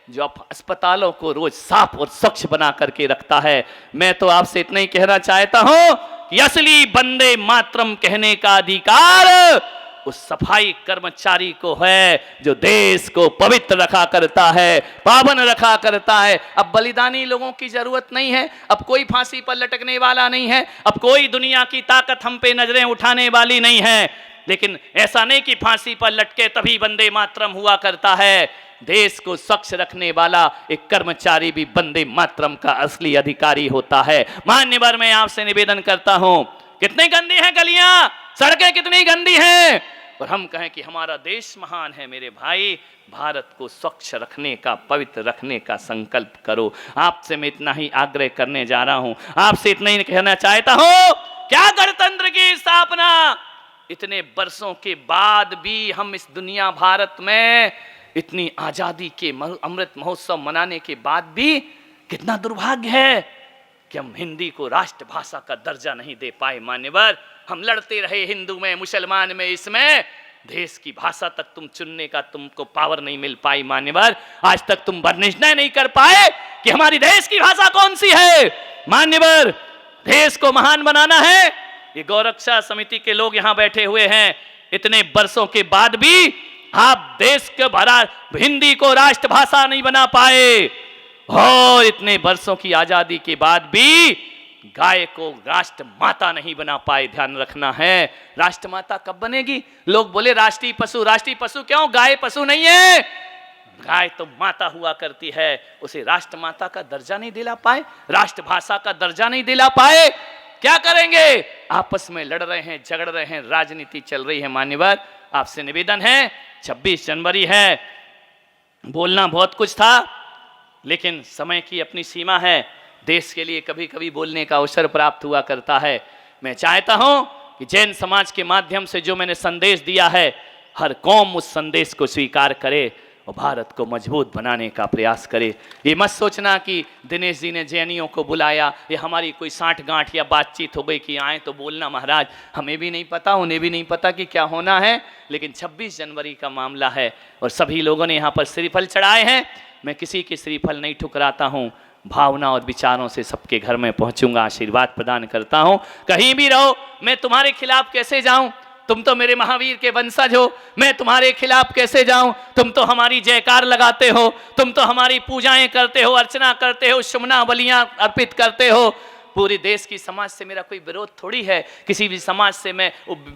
जो अस्पतालों को रोज साफ और स्वच्छ बना करके रखता है। मैं तो आपसे इतना ही कहना चाहता हूं कि असली वंदे मातरम कहने का अधिकार उस सफाई कर्मचारी को है, जो देश को पवित्र रखा करता है, पावन रखा करता है। अब बलिदानी लोगों की जरूरत नहीं है, अब कोई फांसी पर लटकने वाला नहीं है, अब कोई दुनिया की ताकत हम पे नजरें उठाने वाली नहीं है। लेकिन ऐसा नहीं कि फांसी पर लटके तभी वंदे मातरम हुआ करता है। देश को स्वच्छ रखने वाला एक कर्मचारी भी वंदे मातरम का असली अधिकारी होता है। मान्यवर, मैं आपसे निवेदन करता हूं, कितनी गंदी हैं गलियां, सड़कें कितनी गंदी हैं, और हम कहें कि हमारा देश महान है। मेरे भाई, भारत को स्वच्छ रखने का, पवित्र रखने का संकल्प करो। आपसे मैं इतना ही आग्रह करने जा रहा हूं, आपसे इतना ही कहना चाहता हूं, क्या गणतंत्र की स्थापना इतने वर्षों के बाद भी हम इस दुनिया भारत में इतनी आजादी के अमृत महोत्सव मनाने के बाद भी कितना दुर्भाग्य है कि हम हिंदी को राष्ट्रभाषा का दर्जा नहीं दे पाए। मान्यवर, हम लड़ते रहे हिंदू में, मुसलमान में, इसमें देश की भाषा तक तुम चुनने का तुमको पावर नहीं मिल पाई। मान्यवर, आज तक तुम निर्णय नहीं कर पाए कि हमारी देश की भाषा कौन सी है। मान्यवर, देश को महान बनाना है। ये गौरक्षा समिति के लोग यहां बैठे हुए हैं, इतने वर्षों के बाद भी आप देश के भरा हिंदी को राष्ट्रभाषा नहीं बना पाए, और इतने वर्षों की आजादी के बाद भी गाय को राष्ट्र माता नहीं बना पाए। ध्यान रखना है, राष्ट्र माता कब बनेगी? लोग बोले राष्ट्रीय पशु क्यों? गाय पशु नहीं है, गाय तो माता हुआ करती है, उसे राष्ट्र माता का दर्जा नहीं दिला पाए, राष्ट्रभाषा का दर्जा नहीं दिला पाए। क्या करेंगे? आपस में लड़ रहे हैं, झगड़ रहे हैं, राजनीति चल रही है। मान्यवर, आपसे निवेदन है, 26 जनवरी है, बोलना बहुत कुछ था, लेकिन समय की अपनी सीमा है। देश के लिए कभी कभी बोलने का अवसर प्राप्त हुआ करता है। मैं चाहता हूं कि जैन समाज के माध्यम से जो मैंने संदेश दिया है, हर कौम उस संदेश को स्वीकार करे और भारत को मजबूत बनाने का प्रयास करे। ये मत सोचना कि दिनेश जी ने जैनियों को बुलाया, ये हमारी कोई साठ गांठ या बातचीत हो गई कि आए तो बोलना। महाराज, हमें भी नहीं पता, उन्हें भी नहीं पता कि क्या होना है, लेकिन 26 जनवरी का मामला है और सभी लोगों ने यहाँ पर श्रीफल चढ़ाए हैं। मैं किसी के श्रीफल नहीं ठुकराता हूँ, भावना और विचारों से सबके घर में पहुंचूंगा, आशीर्वाद प्रदान करता हूं। कहीं भी रहो, मैं तुम्हारे खिलाफ कैसे जाऊं? तुम तो मेरे महावीर के वंशज हो, मैं तुम्हारे खिलाफ कैसे जाऊं? तुम तो हमारी जयकार लगाते हो, तुम तो हमारी पूजाएं करते हो, अर्चना करते हो, शुमना बलियां अर्पित करते हो। पूरे देश की समाज से मेरा कोई विरोध थोड़ी है, किसी भी समाज से मैं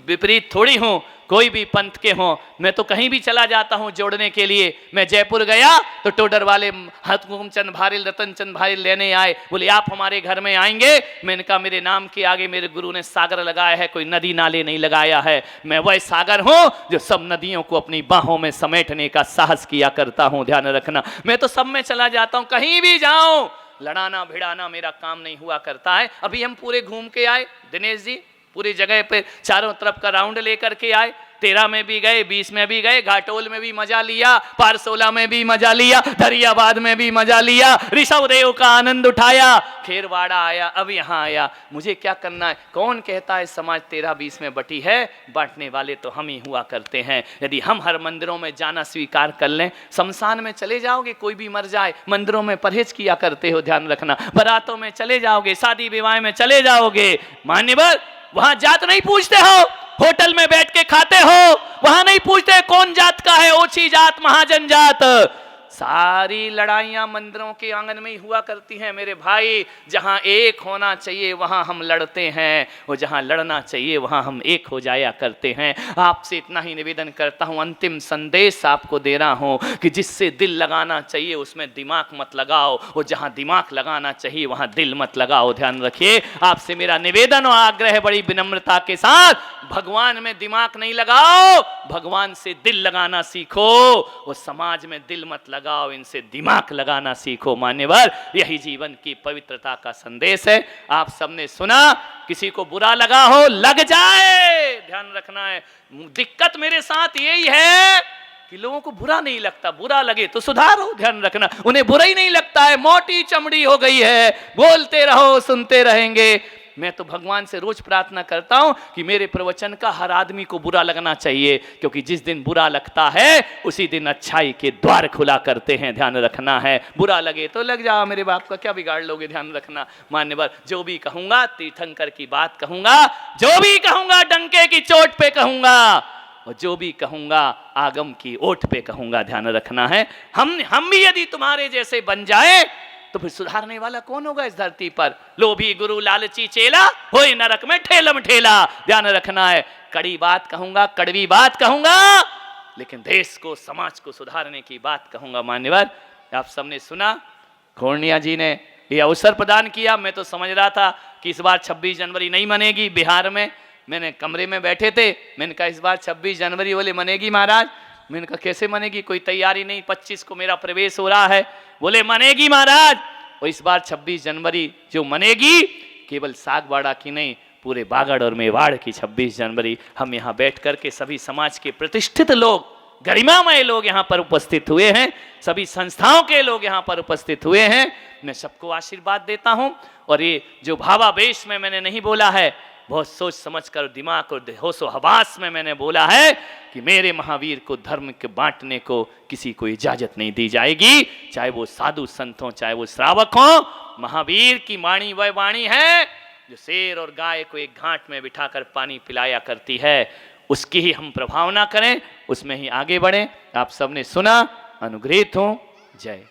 विपरीत थोड़ी हूँ, कोई भी पंथ के हों। मैं तो कहीं भी चला जाता हूँ जोड़ने के लिए। मैं जयपुर गया तो टोडर वाले हुकुमचंद भारिल, रतन चंद भारिल लेने आए, बोले आप हमारे घर में आएंगे। मैंने कहा मेरे नाम के आगे मेरे गुरु ने सागर लगाया है, कोई नदी नाले नहीं लगाया है। मैं वह सागर हूँ जो सब नदियों को अपनी बाहों में समेटने का साहस किया करता हूँ। ध्यान रखना, मैं तो सब में चला जाता हूँ, कहीं भी जाऊँ। लड़ाना भिड़ाना मेरा काम नहीं हुआ करता है। अभी हम पूरे घूम के आए, दिनेश जी पूरी जगह पे चारों तरफ का राउंड लेकर के आए। 13 में भी गए, 20 में भी गए, घाटोल में भी मजा लिया, पारसोला में भी मजा लिया, दरियाबाद में भी मजा लिया, ऋषभदेव का आनंद उठाया, खेरवाड़ा आया, अब यहाँ आया। मुझे क्या करना है? कौन कहता है समाज 13-20 में बटी है? बांटने वाले तो हम ही हुआ करते हैं। यदि हम हर मंदिरों में जाना स्वीकार कर लें, शमशान में चले जाओगे, कोई भी मर जाए, मंदिरों में परहेज किया करते हो, ध्यान रखना। बारातों में चले जाओगे, शादी विवाह में चले जाओगे, मान्यवर वहां जात नहीं पूछते हो। होटल में बैठ के खाते हो, वहां नहीं पूछते कौन जात का है, ओछी जात, महाजन जात। सारी लड़ाइयां मंदिरों के आंगन में ही हुआ करती हैं मेरे भाई। जहां एक होना चाहिए वहां हम लड़ते हैं, और जहां लड़ना चाहिए वहां हम एक हो जाया करते हैं। आपसे इतना ही निवेदन करता हूं, अंतिम संदेश आपको दे रहा हूं कि जिससे दिल लगाना चाहिए उसमें दिमाग मत लगाओ, और जहां दिमाग लगाना चाहिए वहां दिल मत लगाओ। ध्यान रखिए, आपसे मेरा निवेदन और आग्रह है बड़ी विनम्रता के साथ, भगवान में दिमाग नहीं लगाओ, भगवान से दिल लगाना सीखो, और समाज में दिल मत लगाओ, इनसे दिमाग लगाना सीखो। मान्यवर, यही जीवन की पवित्रता का संदेश है। आप सबने सुना, किसी को बुरा लगा हो, लग जाए, ध्यान रखना है। दिक्कत मेरे साथ यही है कि लोगों को बुरा नहीं लगता, बुरा लगे तो सुधारो, ध्यान रखना। उन्हें बुरा ही नहीं लगता है, मोटी चमड़ी हो गई है, बोलते रहो, सुनते रहेंगे। मैं तो भगवान से रोज प्रार्थना करता हूं कि मेरे प्रवचन का हर आदमी को बुरा लगना चाहिए, क्योंकि जिस दिन बुरा लगता है उसी दिन अच्छाई के द्वार खुला करते हैं। ध्यान रखना है, बुरा लगे तो लग जाओ, मेरे बाप का क्या बिगाड़ लोगे, ध्यान रखना। मान्यवर, जो भी कहूंगा तीर्थंकर की बात कहूंगा, जो भी कहूंगा डंके की चोट पे कहूंगा, और जो भी कहूंगा आगम की ओट पे कहूंगा। ध्यान रखना है, हम भी यदि तुम्हारे जैसे बन जाए तो फिर सुधारने वाला कौन होगा इस धरती पर? लोभी गुरु लालची चेला, होए नरक में ठेलम ठेला। ध्यान रखना है, कड़ी बात कहूंगा, कड़वी बात कहूंगा, लेकिन देश को, समाज को सुधारने की बात कहूंगा। मान्यवर, आप सबने सुना, घोरनिया जी ने ये अवसर प्रदान किया। मैं तो समझ रहा था कि इस बार 26 जनवरी नहीं मनेगी बिहार में। मैंने कमरे में बैठे थे, मैंने कहा इस बार 26 जनवरी बोले मनेगी महाराज। मैंने कहा कैसे मनेगी, कोई तैयारी नहीं, 25 को मेरा प्रवेश हो रहा है। बोले मनेगी महाराज, और इस बार 26 जनवरी जो मनेगी, केवल सागवाड़ा की नहीं, पूरे बागड़ और मेवाड़ की 26 जनवरी। हम यहाँ बैठ कर के सभी समाज के प्रतिष्ठित लोग, गरिमामय लोग यहाँ पर उपस्थित हुए हैं, सभी संस्थाओं के लोग यहाँ पर उपस्थित हुए हैं। मैं सबको आशीर्वाद देता हूँ, और ये जो भावावेश में मैंने नहीं बोला है, बहुत सोच समझकर दिमाग और होशो हवास में मैंने बोला है कि मेरे महावीर को धर्म के बांटने को किसी को इजाजत नहीं दी जाएगी, चाहे वो साधु संत हो, चाहे वो श्रावक हो। महावीर की वाणी वह वाणी है जो शेर और गाय को एक घाट में बिठाकर पानी पिलाया करती है। उसकी ही हम प्रभावना करें, उसमें ही आगे बढ़ें। आप सबने सुना, अनुग्रहित हो। जय